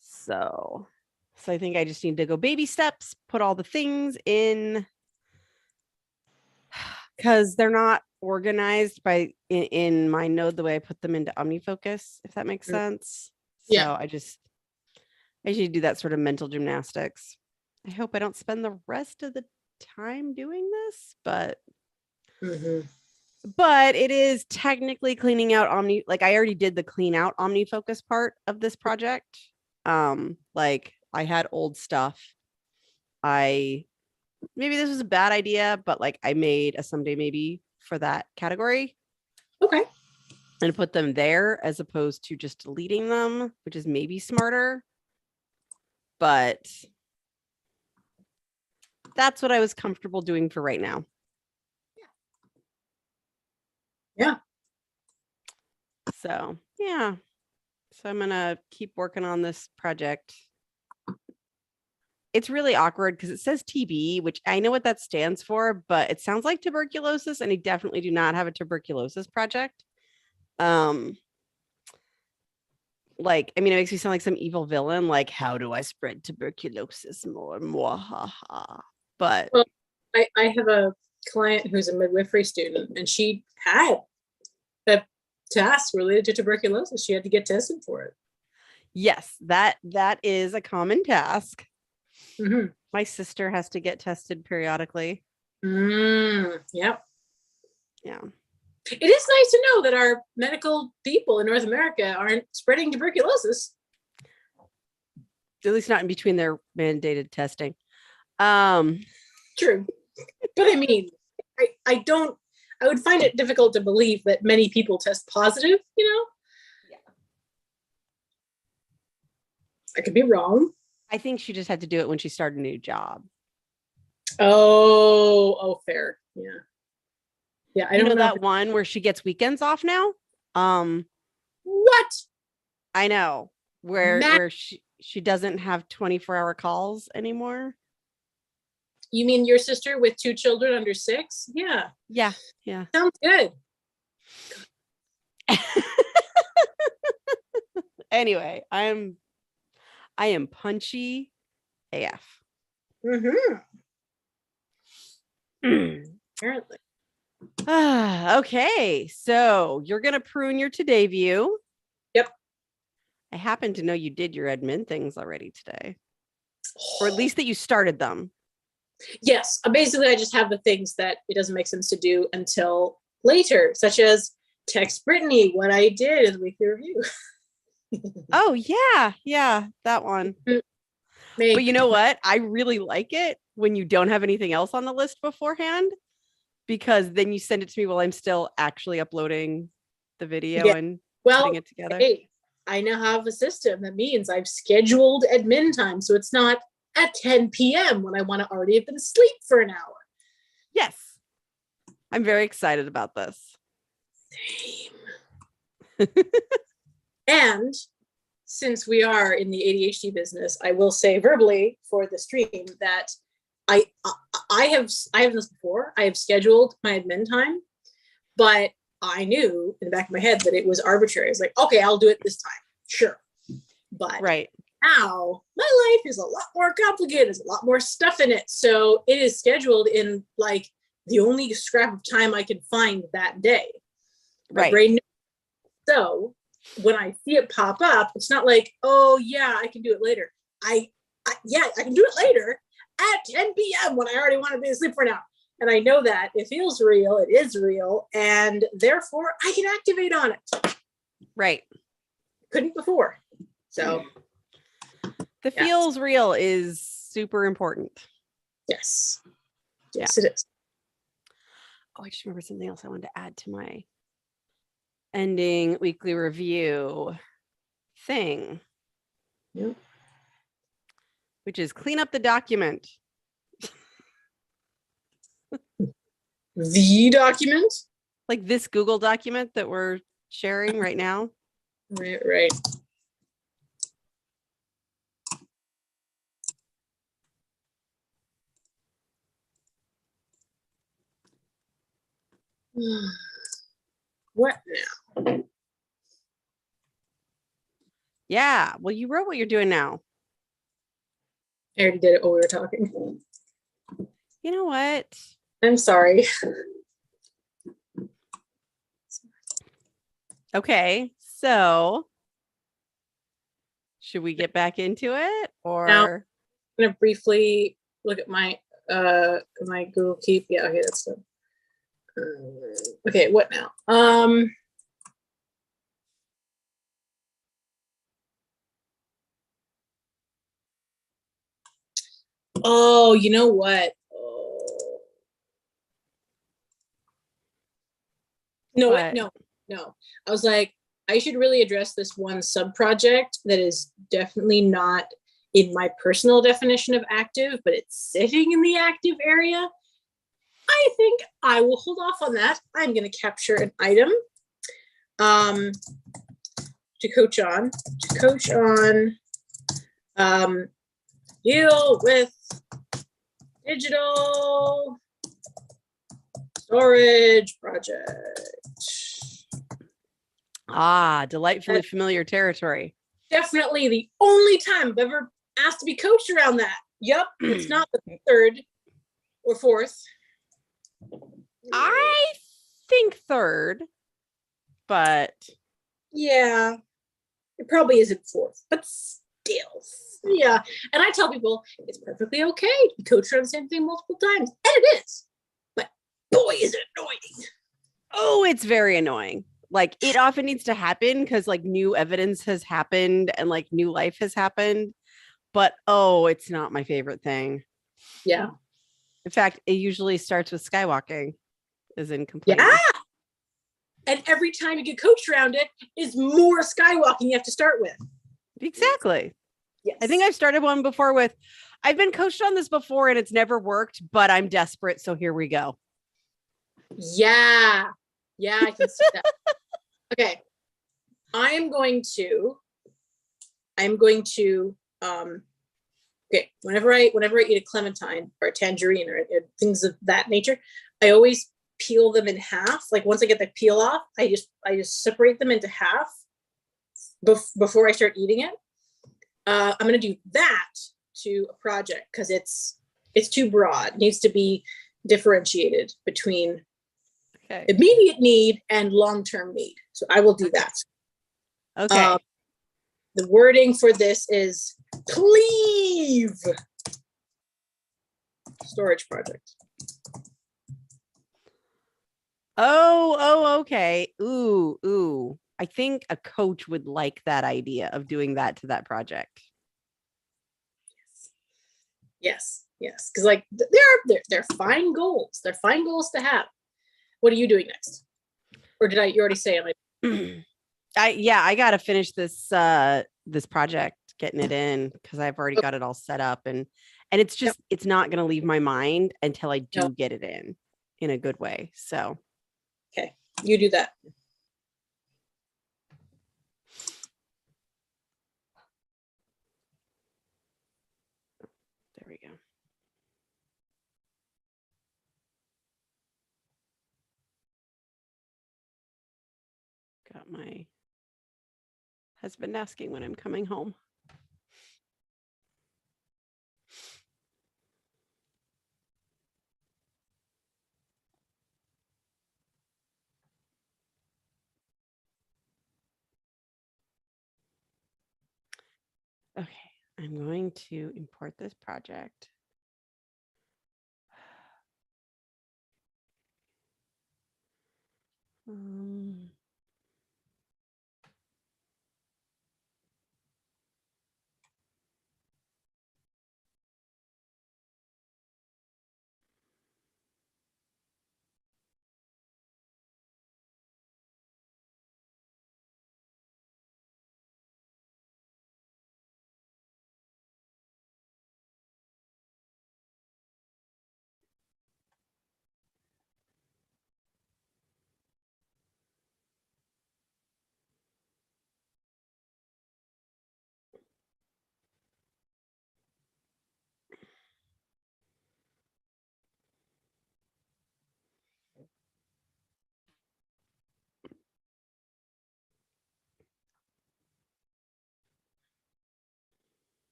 So I think I just need to go baby steps, put all the things in because they're not organized in my node the way I put them into OmniFocus, if that makes sense. So Yeah. I need to do that sort of mental gymnastics. I hope I don't spend the rest of the time doing this, but it is technically cleaning out like I already did the clean out OmniFocus part of this project. Like I had old stuff. Maybe this was a bad idea, but like I made a someday maybe for that category. Okay. And put them there as opposed to just deleting them, which is maybe smarter. But that's what I was comfortable doing for right now. Yeah. So, yeah. So I'm going to keep working on this project. It's really awkward because it says TB, which I know what that stands for, but it sounds like tuberculosis, and I definitely do not have a tuberculosis project. Like, I mean, it makes me sound like some evil villain, like, how do I spread tuberculosis more? Mwahaha. But well, I have a client who's a midwifery student, and she had a task related to tuberculosis. She had to get tested for it. Yes, that is a common task. Mm-hmm. My sister has to get tested periodically. Yep. Yeah. It is nice to know that our medical people in North America aren't spreading tuberculosis. At least not in between their mandated testing. True. But I mean, I would find it difficult to believe that many people test positive, Yeah. I could be wrong. I think she just had to do it when she started a new job. Oh, fair. Yeah. Yeah, I don't know that one where she gets weekends off now. What? I know where she doesn't have 24-hour calls anymore. You mean your sister with 2 children under 6? Yeah. Yeah. Sounds good. Anyway, I am punchy AF. Apparently. Okay, so you're gonna prune your today view. Yep. I happen to know you did your admin things already today, or at least that you started them. Yes, basically, I just have the things that it doesn't make sense to do until later, such as text Brittany what I did in the weekly review. Oh yeah, that one. But you know what? I really like it when you don't have anything else on the list beforehand, because then you send it to me while I'm still actually uploading the video and putting it together. Hey, I now have a system that means I've scheduled admin time. So it's not at 10 p.m. when I want to already have been asleep for an hour. Yes. I'm very excited about this. Same. And since we are in the ADHD business, I will say verbally for the stream that I have done this before. I have scheduled my admin time, but I knew in the back of my head that it was arbitrary. I was like, okay, I'll do it this time. Sure. But now my life is a lot more complicated. There's a lot more stuff in it. So it is scheduled in like the only scrap of time I can find that day. My brain knows. So when I see it pop up, it's not like, oh yeah, I can do it later. I can do it later at 10 p.m. when I already want to be asleep for an hour. And I know that it feels real, it is real, and therefore I can activate on it. Right. Couldn't before. So the feels real is super important. Yes. Yes, it is. Oh, I just remember something else I wanted to add to my ending weekly review thing. Yep. Which is clean up the document. The document? Like this Google document that we're sharing right now. Right. What now? Yeah. Well, you wrote what you're doing now. I already did it while we were talking. You know what? I'm sorry. Okay. So should we get back into it or? Now, I'm going to briefly look at my Google Keep. Yeah, okay, that's good. Okay, what now? Oh, you know what? Oh. No, what? No. I was like, I should really address this one sub-project that is definitely not in my personal definition of active, but it's sitting in the active area. I think I will hold off on that. I'm going to capture an item to coach on. Deal with digital storage project. Ah, delightfully familiar territory. Definitely the only time I've ever asked to be coached around that. Yep, it's not the third or fourth. I think third, but yeah, it probably isn't fourth, but still, yeah. And I tell people it's perfectly okay to be coached around the same thing multiple times, and it is. But boy, is it annoying! Oh, it's very annoying. Like it often needs to happen because like new evidence has happened and like new life has happened. But oh, it's not my favorite thing. Yeah. In fact, it usually starts with skywalking, is in complaining. Yeah. And every time you get coached around it is more skywalking you have to start with. Exactly. Yes. I think I've started one before with, I've been coached on this before and it's never worked, but I'm desperate. So here we go. Yeah. Yeah, I can see that. Okay. I'm going to okay, whenever I eat a clementine or a tangerine or things of that nature, I always peel them in half. Like once I get the peel off, I just separate them into half before I start eating it. I'm going to do that to a project because it's too broad. It needs to be differentiated between immediate need and long-term need. So I will do that. Okay. The wording for this is cleave storage project. Oh, okay. Ooh. I think a coach would like that idea of doing that to that project. Yes. Yes, because like they're fine goals. They're fine goals to have. What are you doing next? Or did you already say it? I gotta finish this this project, getting it in, because I've already got it all set up, and it's just it's not gonna leave my mind until I do get it in a good way. So okay, you do that. there we go. Got my husband asking when I'm coming home. Okay, I'm going to import this project.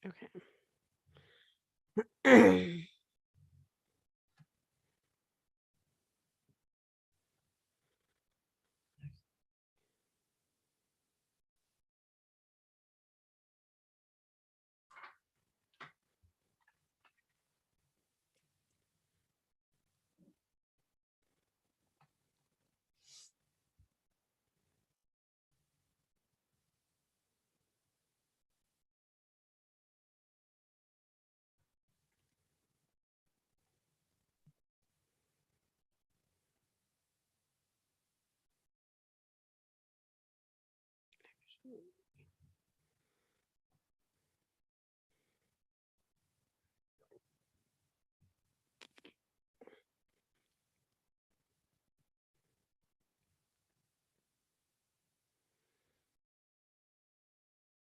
Okay.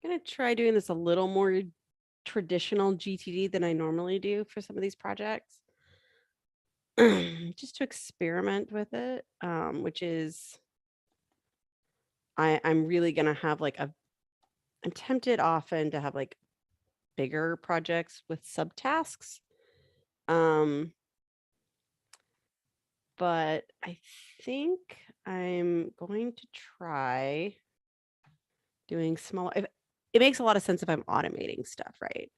I'm going to try doing this a little more traditional GTD than I normally do for some of these projects. Just to experiment with it, which is I'm really going to have like I'm tempted often to have like bigger projects with subtasks. But I think I'm going to try doing small. It makes a lot of sense if I'm automating stuff, right?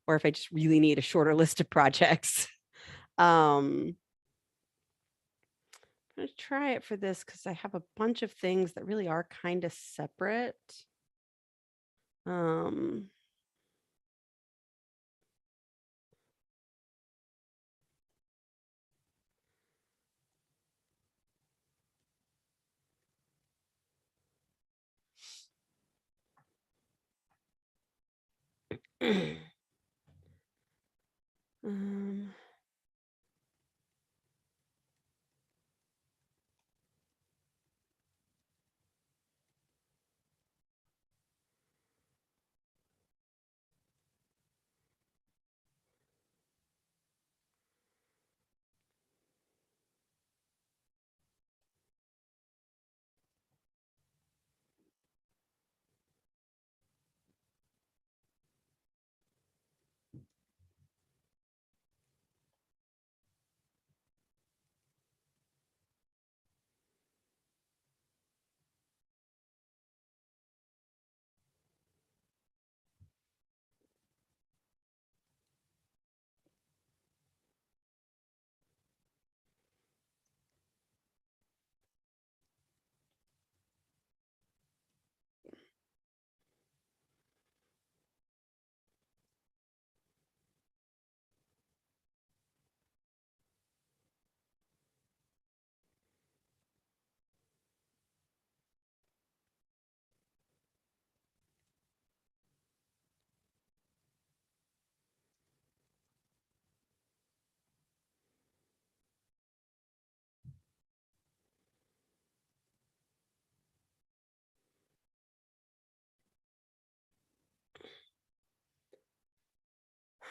Or if I just really need a shorter list of projects. I'm going to try it for this because I have a bunch of things that really are kind of separate. um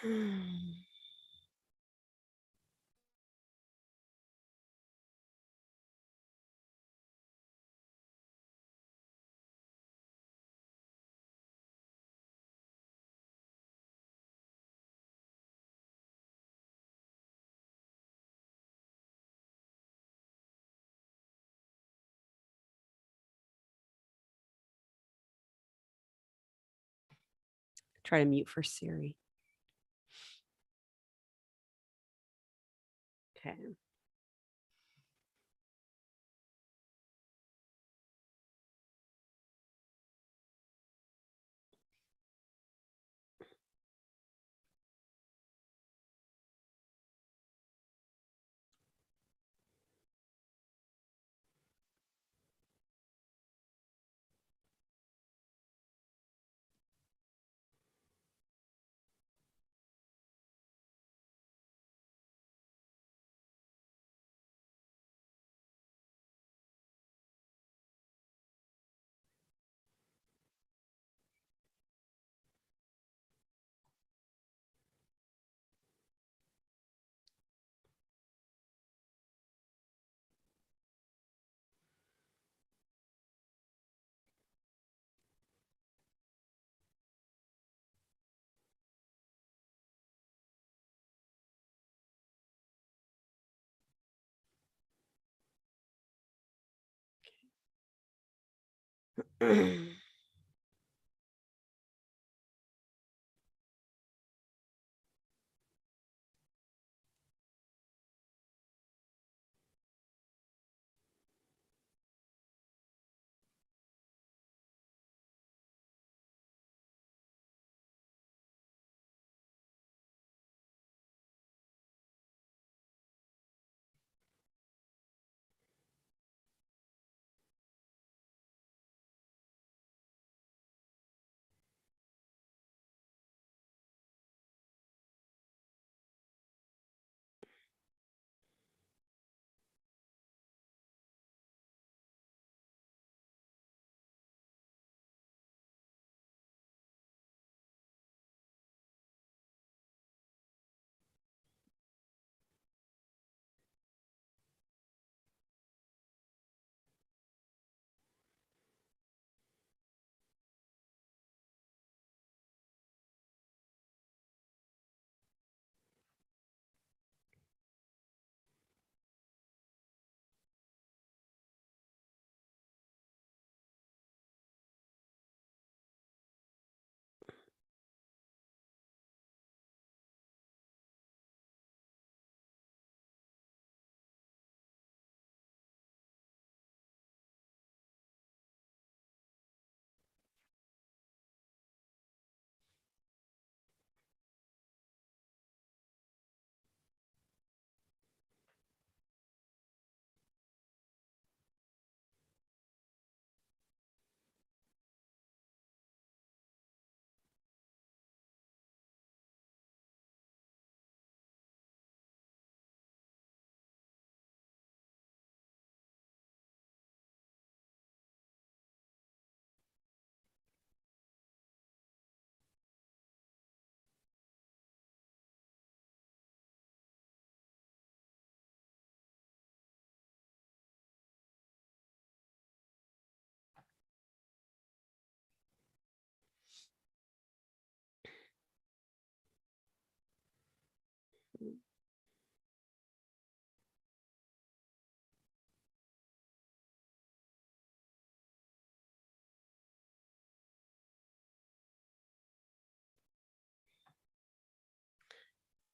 Try to mute for Siri. Okay.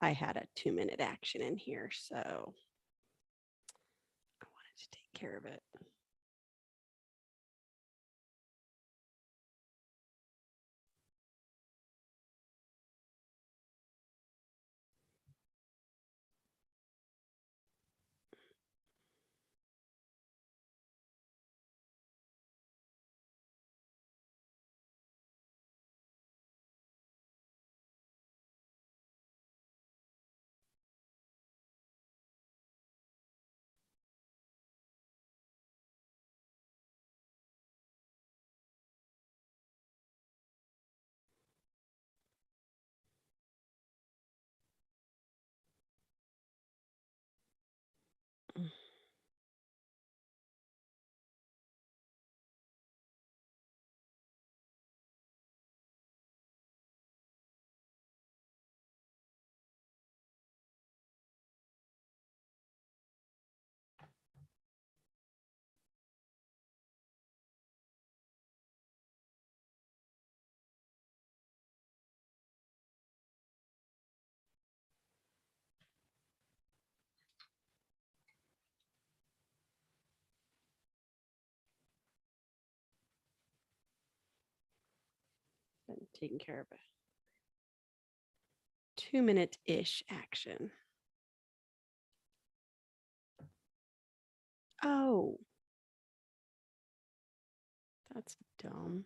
I had a 2-minute action in here, so I wanted to take care of it. taking care of it. 2-minute-ish action. Oh, that's dumb.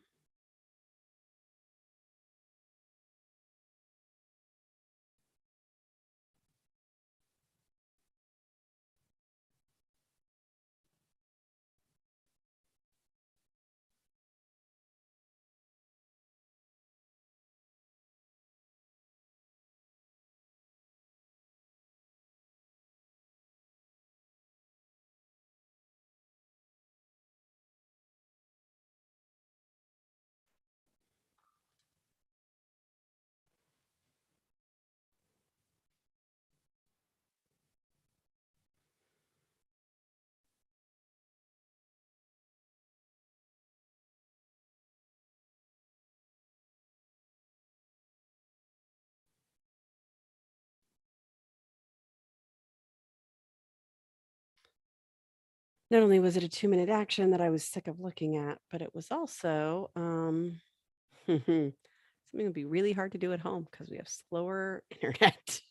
Not only was it a 2-minute action that I was sick of looking at, but it was also something that would be really hard to do at home because we have slower internet.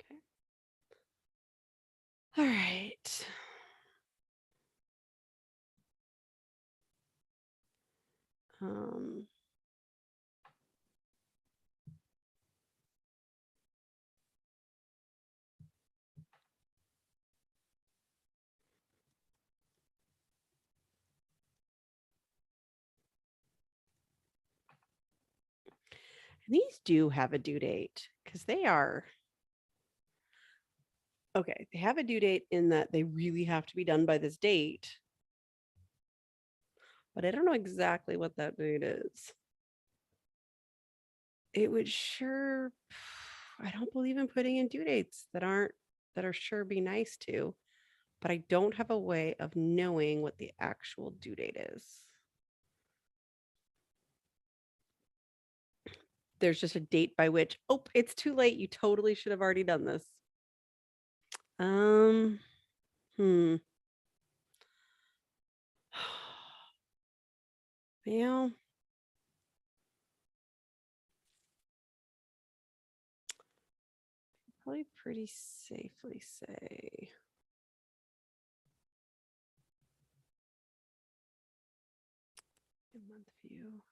Okay. All right. These do have a due date because they are okay. They have a due date in that they really have to be done by this date, but I don't know exactly what that date is. It would sure, I don't believe in putting in due dates that are sure be nice to, but I don't have a way of knowing what the actual due date is. There's just a date by which, oh, it's too late. You totally should have already done this. Well, probably pretty safely say month view.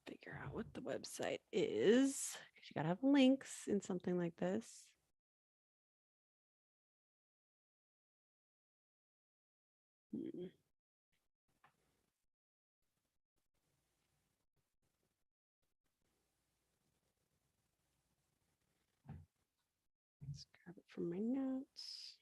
Figure out what the website is. You gotta have links in something like this. Let's grab it from my notes.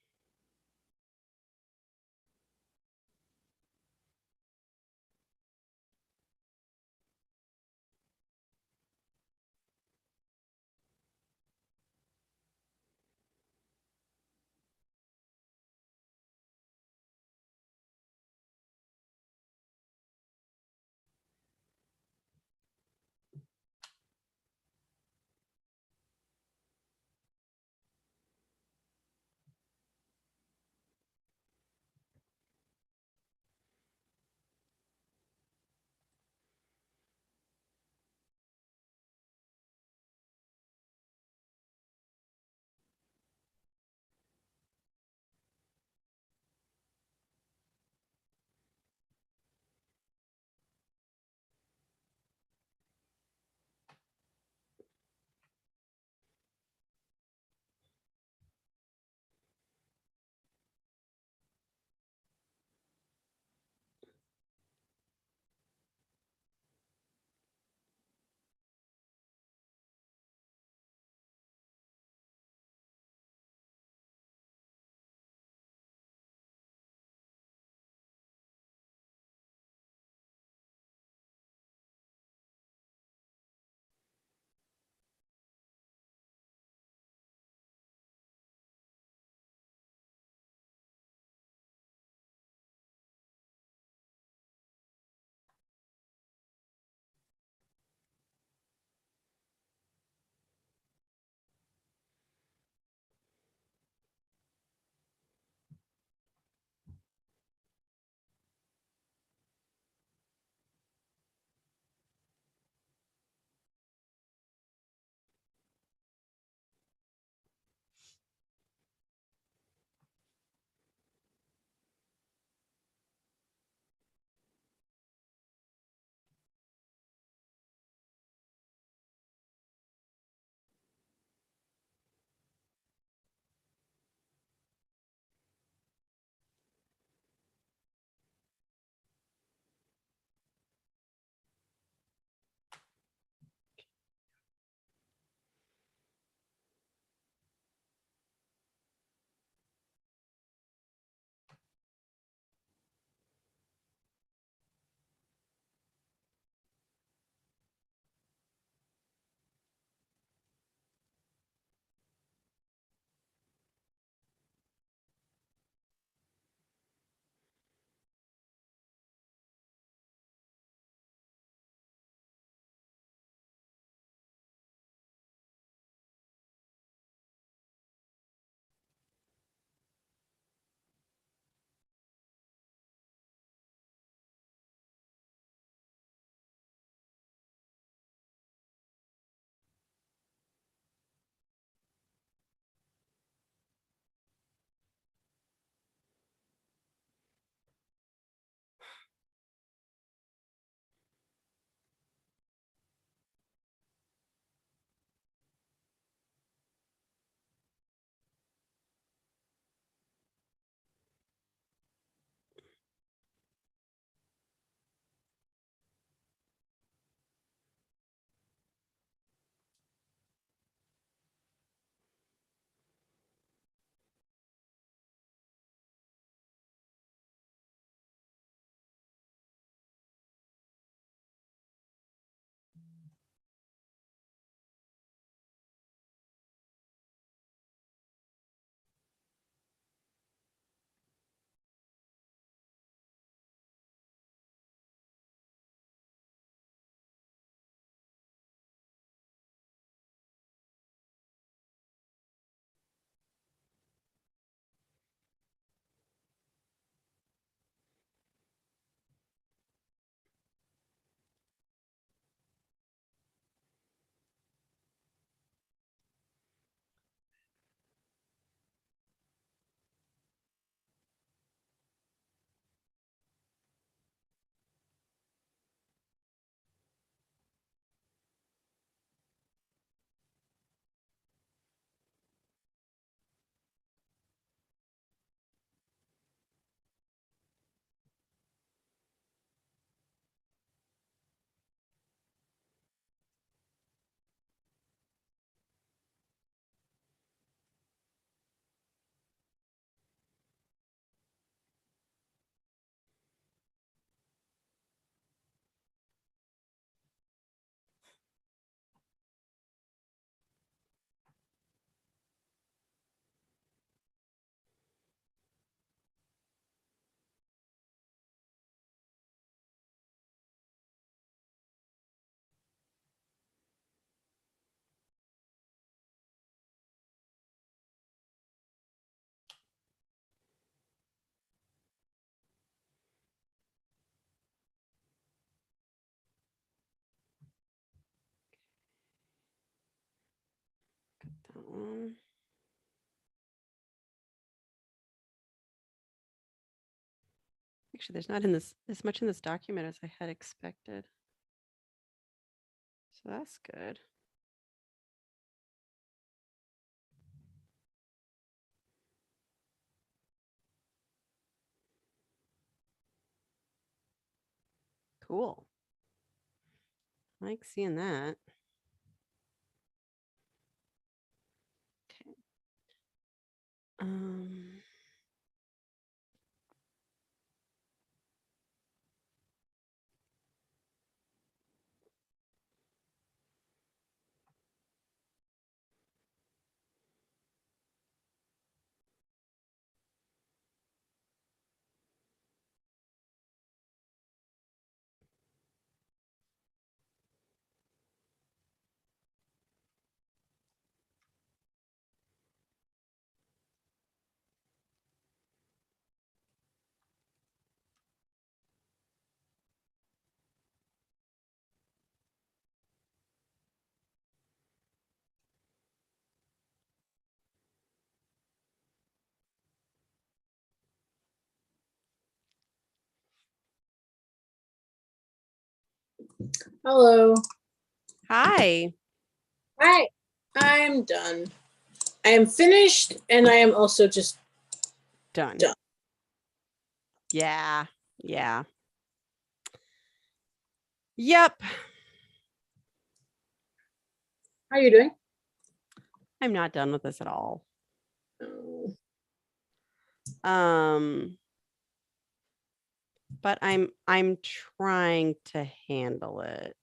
That one. Actually, there's not in this as much in this document as I had expected. So that's good. Cool. I like seeing that. Okay. Hello. Hi. Hi. I'm done. I am finished, and I am also just Done. done. Yeah. Yeah. Yep. How are you doing? I'm not done with this at all. Oh. But I'm trying to handle it.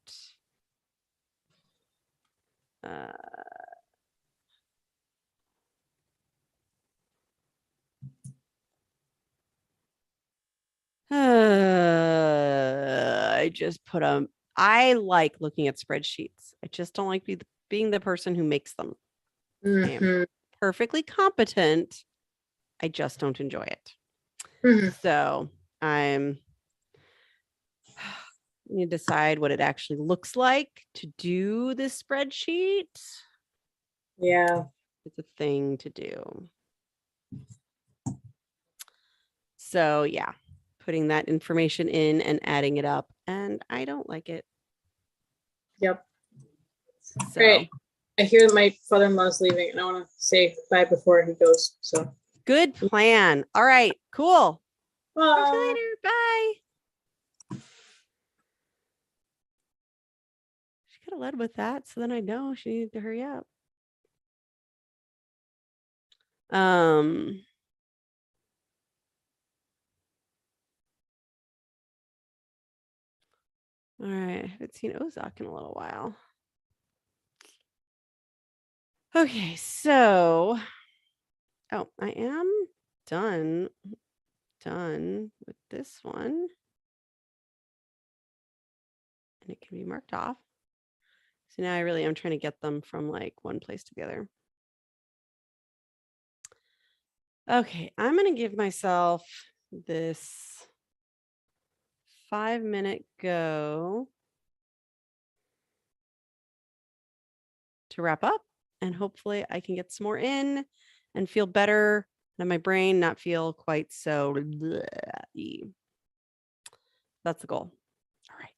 I just put them. I like looking at spreadsheets. I just don't like being the person who makes them. I am perfectly competent. I just don't enjoy it. So I'm need to decide what it actually looks like to do this spreadsheet. Yeah. It's a thing to do. So yeah, putting that information in and adding it up, and I don't like it. Yep. So Great. I hear that my father-in-law's leaving, and I want to say bye before he goes. So good plan. All right, cool. bye. Talk to you later. Bye. She could have led with that, so then I know she needed to hurry up. All right, I haven't seen Ozak in a little while. Okay, so I am done with this one. And it can be marked off. So now I really am trying to get them from like one place to the other. Okay, I'm going to give myself this 5-minute go to wrap up, and hopefully I can get some more in and feel better, and my brain not feel quite so bleh-y. That's the goal. All right.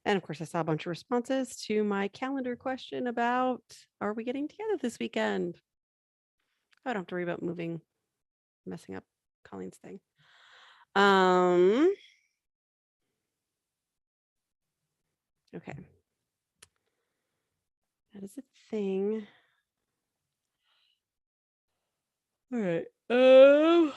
And of course, I saw a bunch of responses to my calendar question about, are we getting together this weekend? I don't have to worry about messing up Colleen's thing. Okay. That is a thing. All right. Where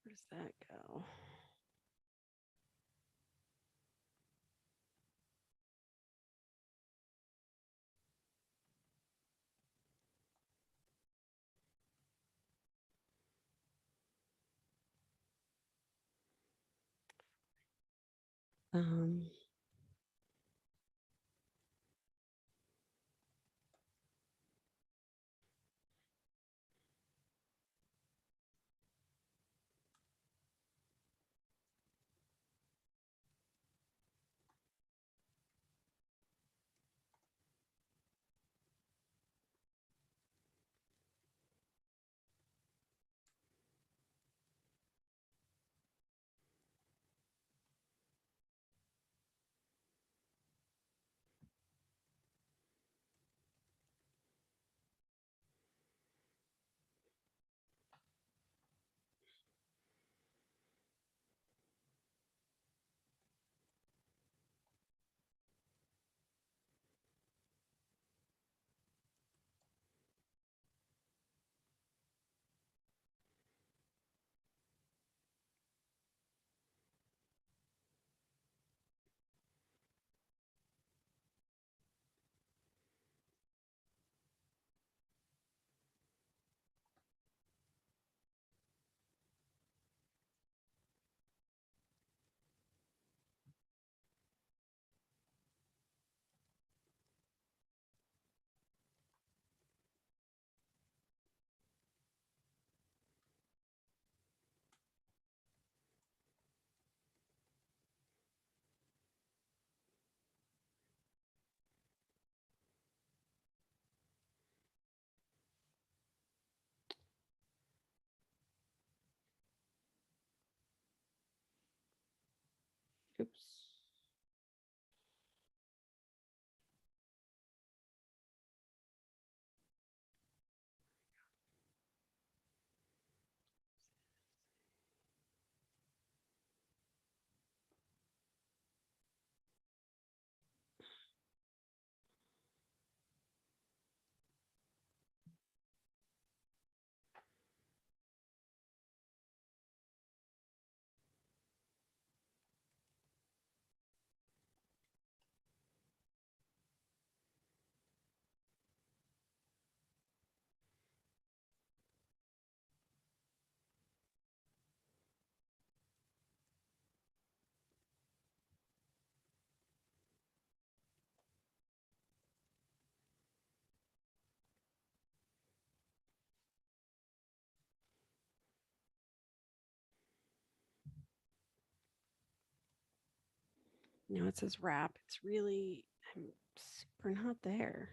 does that go? Oops. No, it says wrap. It's really, I'm super not there.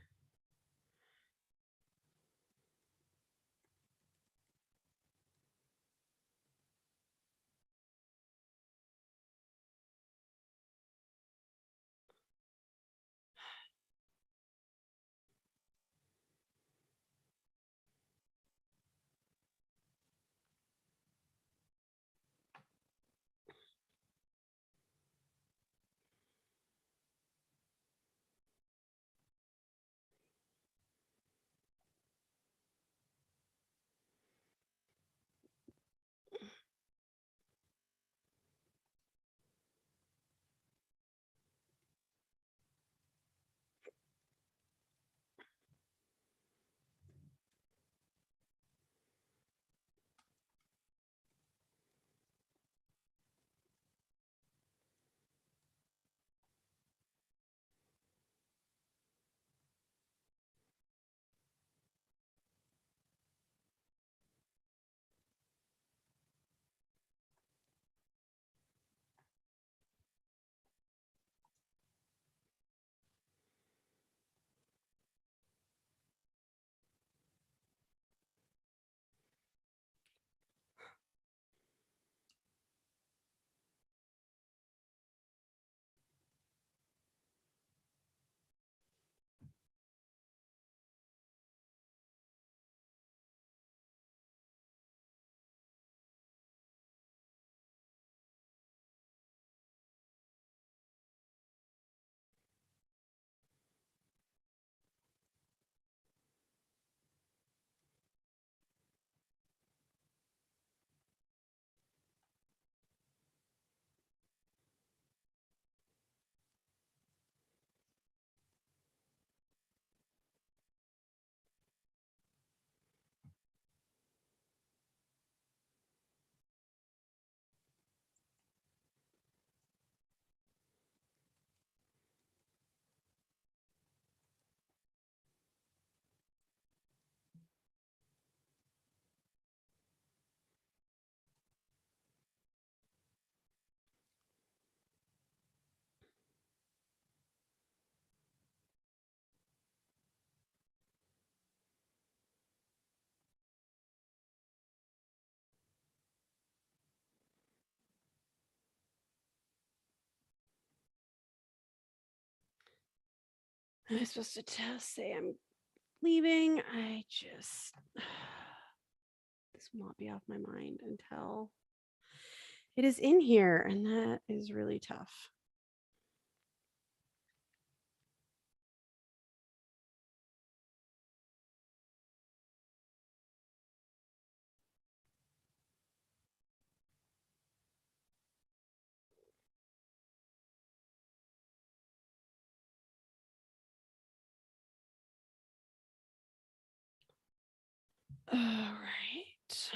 Am I supposed to say I'm leaving? This will not be off my mind until it is in here, and that is really tough. All right.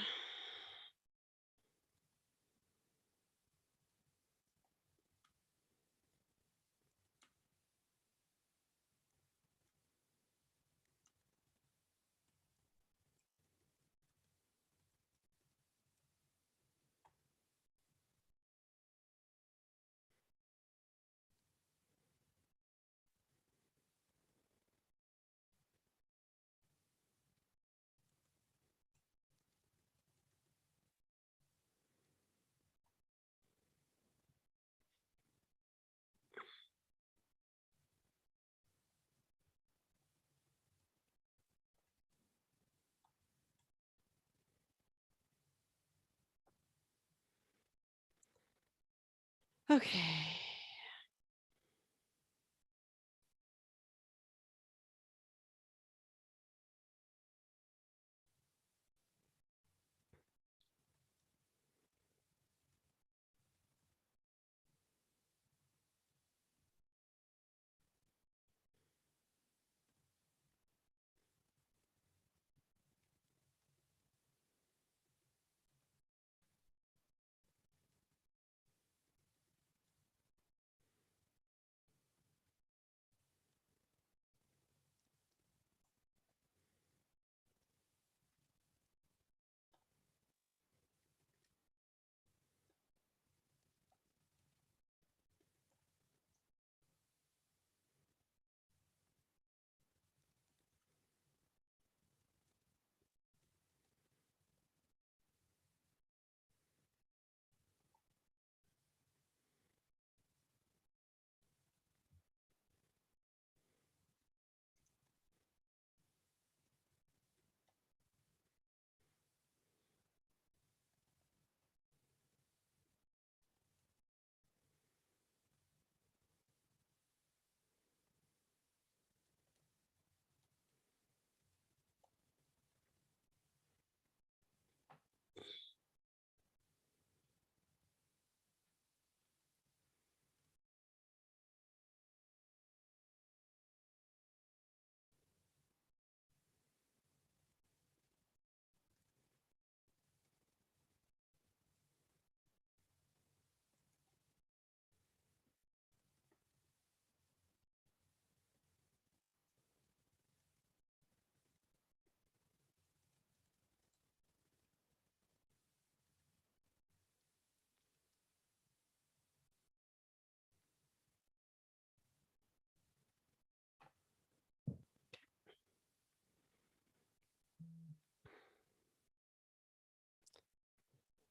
Okay.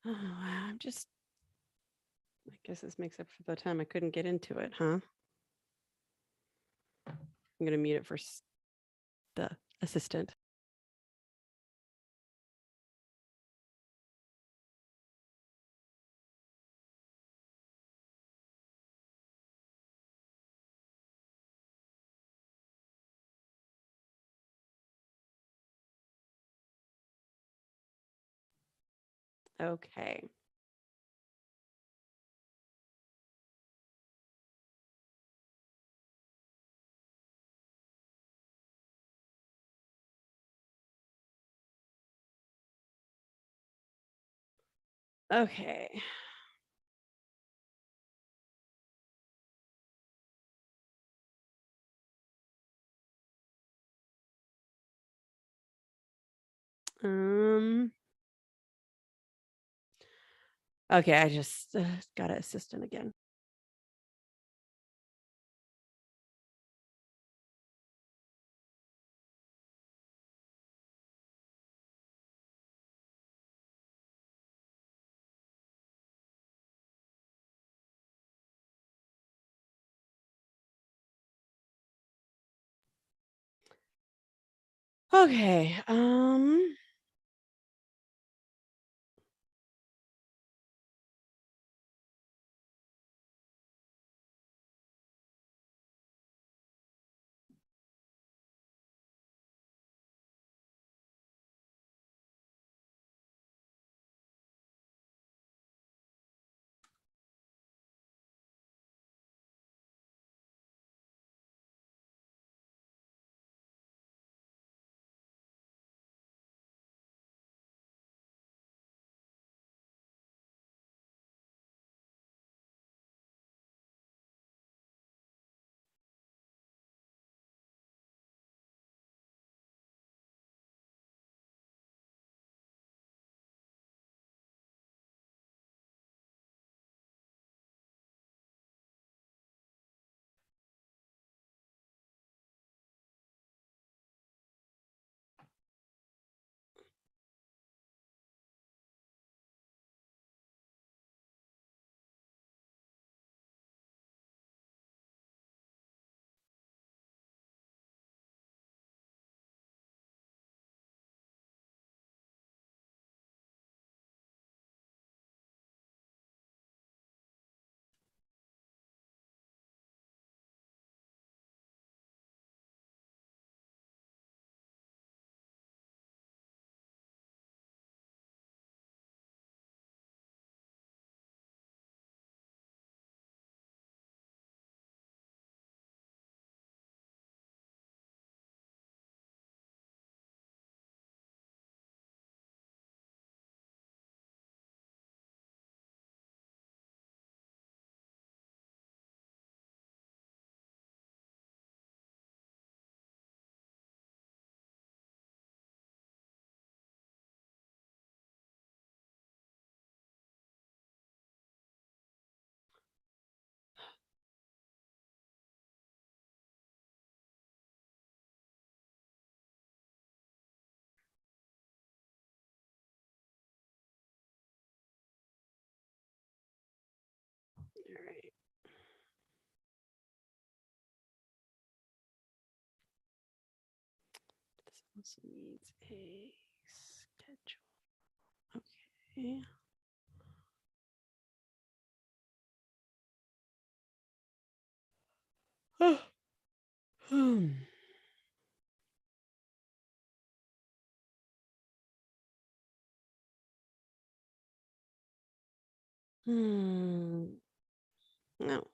Oh, wow. I guess this makes up for the time I couldn't get into it, huh? I'm going to mute it for the assistant. Okay. Okay. Okay, I just got an assistant again. Okay. All right. This also needs a schedule. Okay. Hmm. No.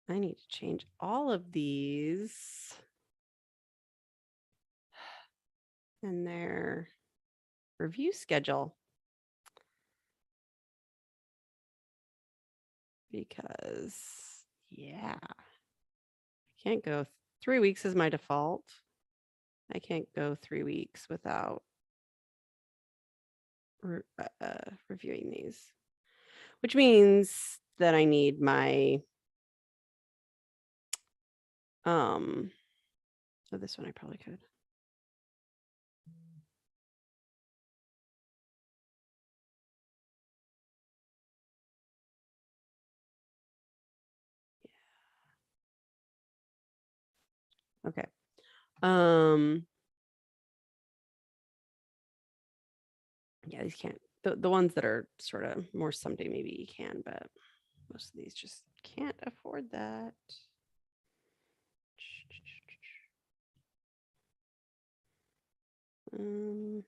I need to change all of these in their review schedule because, yeah, I can't go 3 weeks is my default. I can't go 3 weeks without reviewing these, which means that I need my oh, this one I probably could. Yeah. Okay. Yeah, these can't, the ones that are sort of more someday maybe you can, but most of these just can't afford that. Um,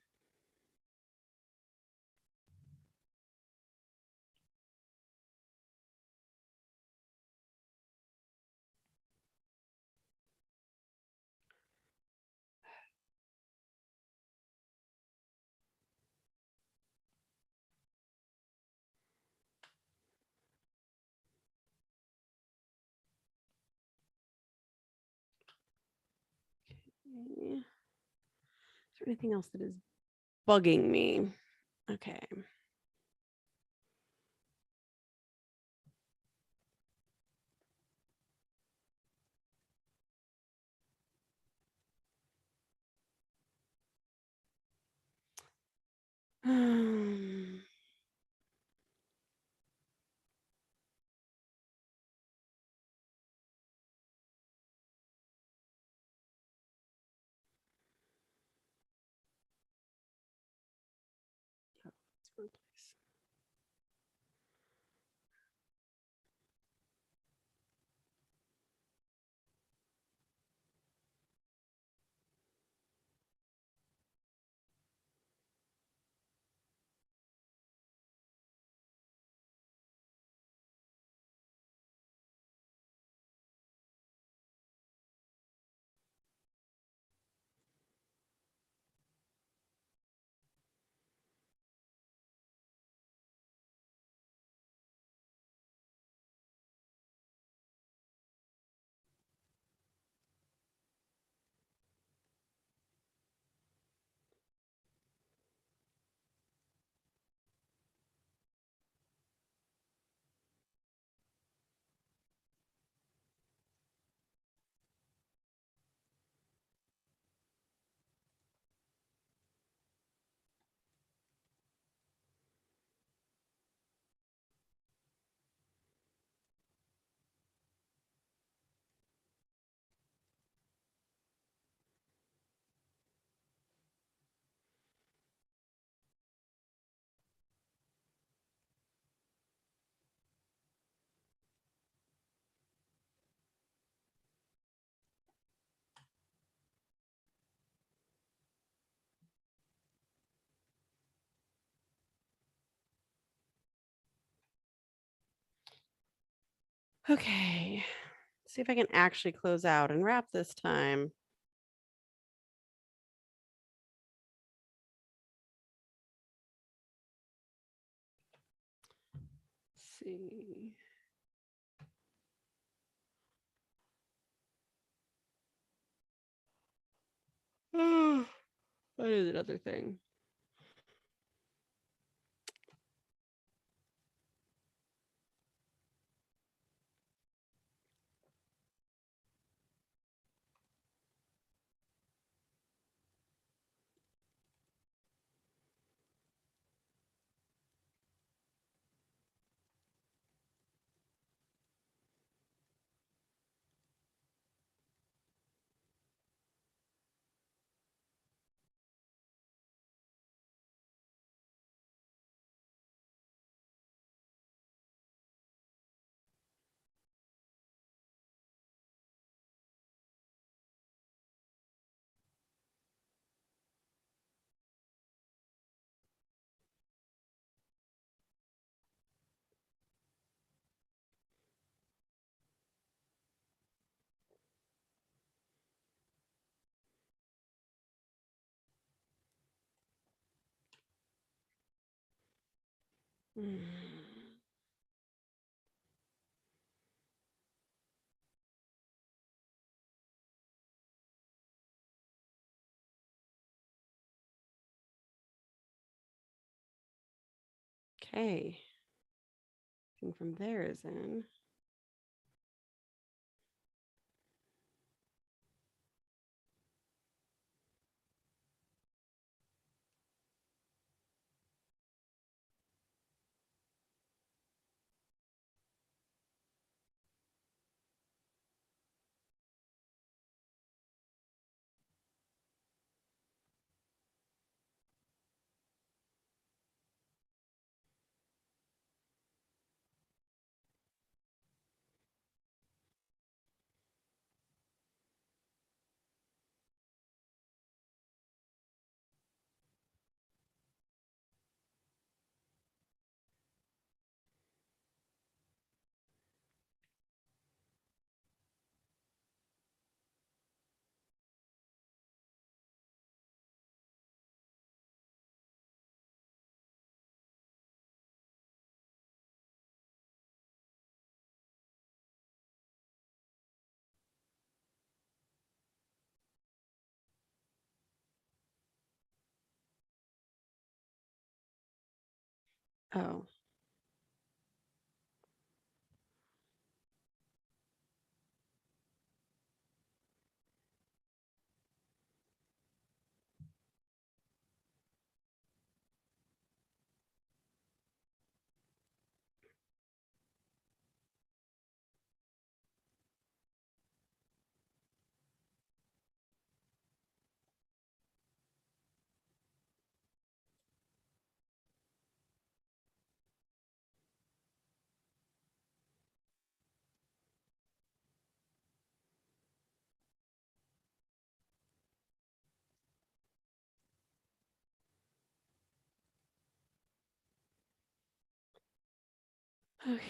okay. Is there anything else that is bugging me? Okay. Um, Okay. See if I can actually close out and wrap this time. Let's see. Oh, what is another thing? Okay. Thing from there is in. Oh. Okay.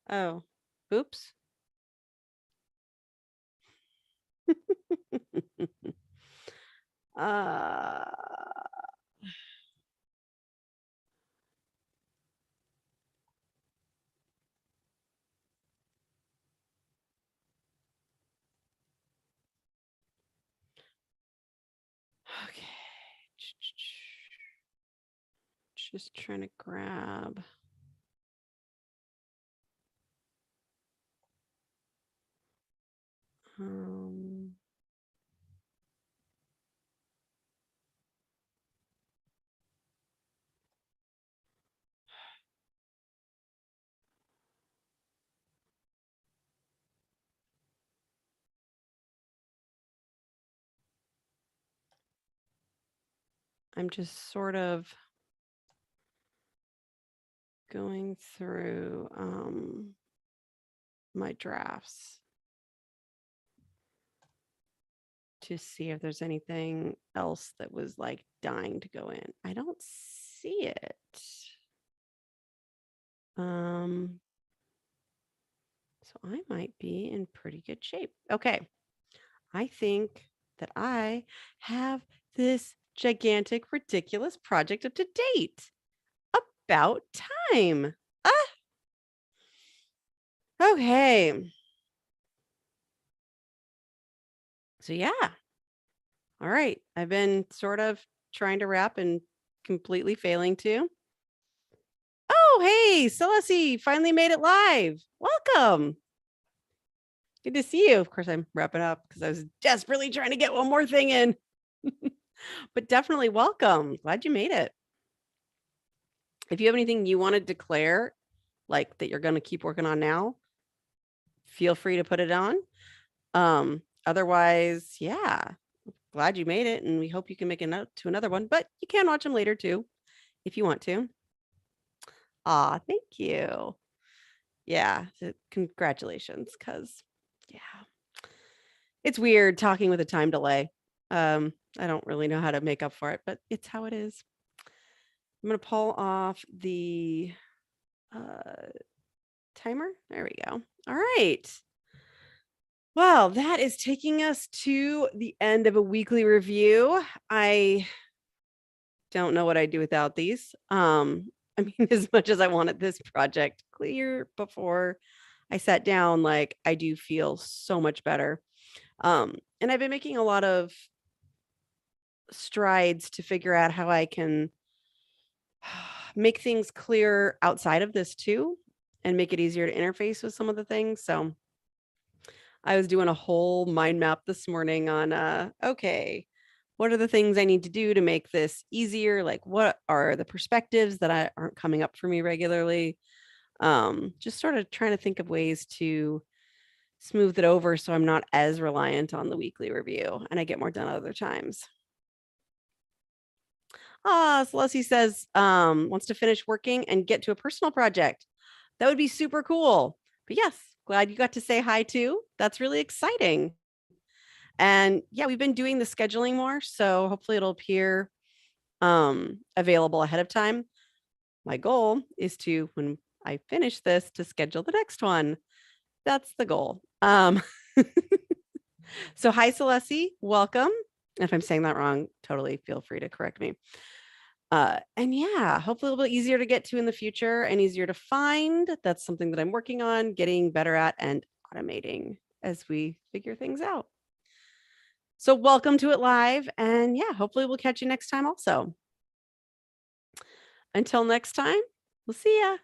Oh. Oops. uh okay. Just trying to grab. Um, I'm just sort of going through my drafts to see if there's anything else that was like dying to go in. I don't see it. So I might be in pretty good shape. Okay. I think that I have this gigantic, ridiculous project up to date. About time. Okay. So yeah. All right. I've been sort of trying to wrap and completely failing to. Oh, hey, Celeste finally made it live. Welcome. Good to see you. Of course, I'm wrapping up because I was desperately trying to get one more thing in. But definitely welcome. Glad you made it. If you have anything you want to declare, like that you're going to keep working on now, feel free to put it on. Otherwise, yeah, glad you made it. And we hope you can make a note to another one, but you can watch them later too, if you want to. Thank you. Yeah, so congratulations, because yeah, it's weird talking with a time delay. I don't really know how to make up for it, but it's how it is. I'm going to pull off the timer. There we go. All right. Well, that is taking us to the end of a weekly review. I don't know what I'd do without these. I mean, as much as I wanted this project clear before I sat down, like I do feel so much better. And I've been making a lot of strides to figure out how I can make things clear outside of this too, and make it easier to interface with some of the things. So I was doing a whole mind map this morning on, okay, what are the things I need to do to make this easier? Like, what are the perspectives that aren't coming up for me regularly? Just sort of trying to think of ways to smooth it over so I'm not as reliant on the weekly review and I get more done other times. Celeste says, wants to finish working and get to a personal project. That would be super cool. But yes, glad you got to say hi too. That's really exciting. And yeah, we've been doing the scheduling more, so hopefully it'll appear available ahead of time. My goal is to, when I finish this, to schedule the next one. That's the goal. So hi, Celeste, welcome. If I'm saying that wrong, totally feel free to correct me. And yeah, hopefully it'll be easier to get to in the future and easier to find. That's something that I'm working on, getting better at and automating as we figure things out. So welcome to it live. And yeah, hopefully we'll catch you next time also. Until next time, we'll see ya.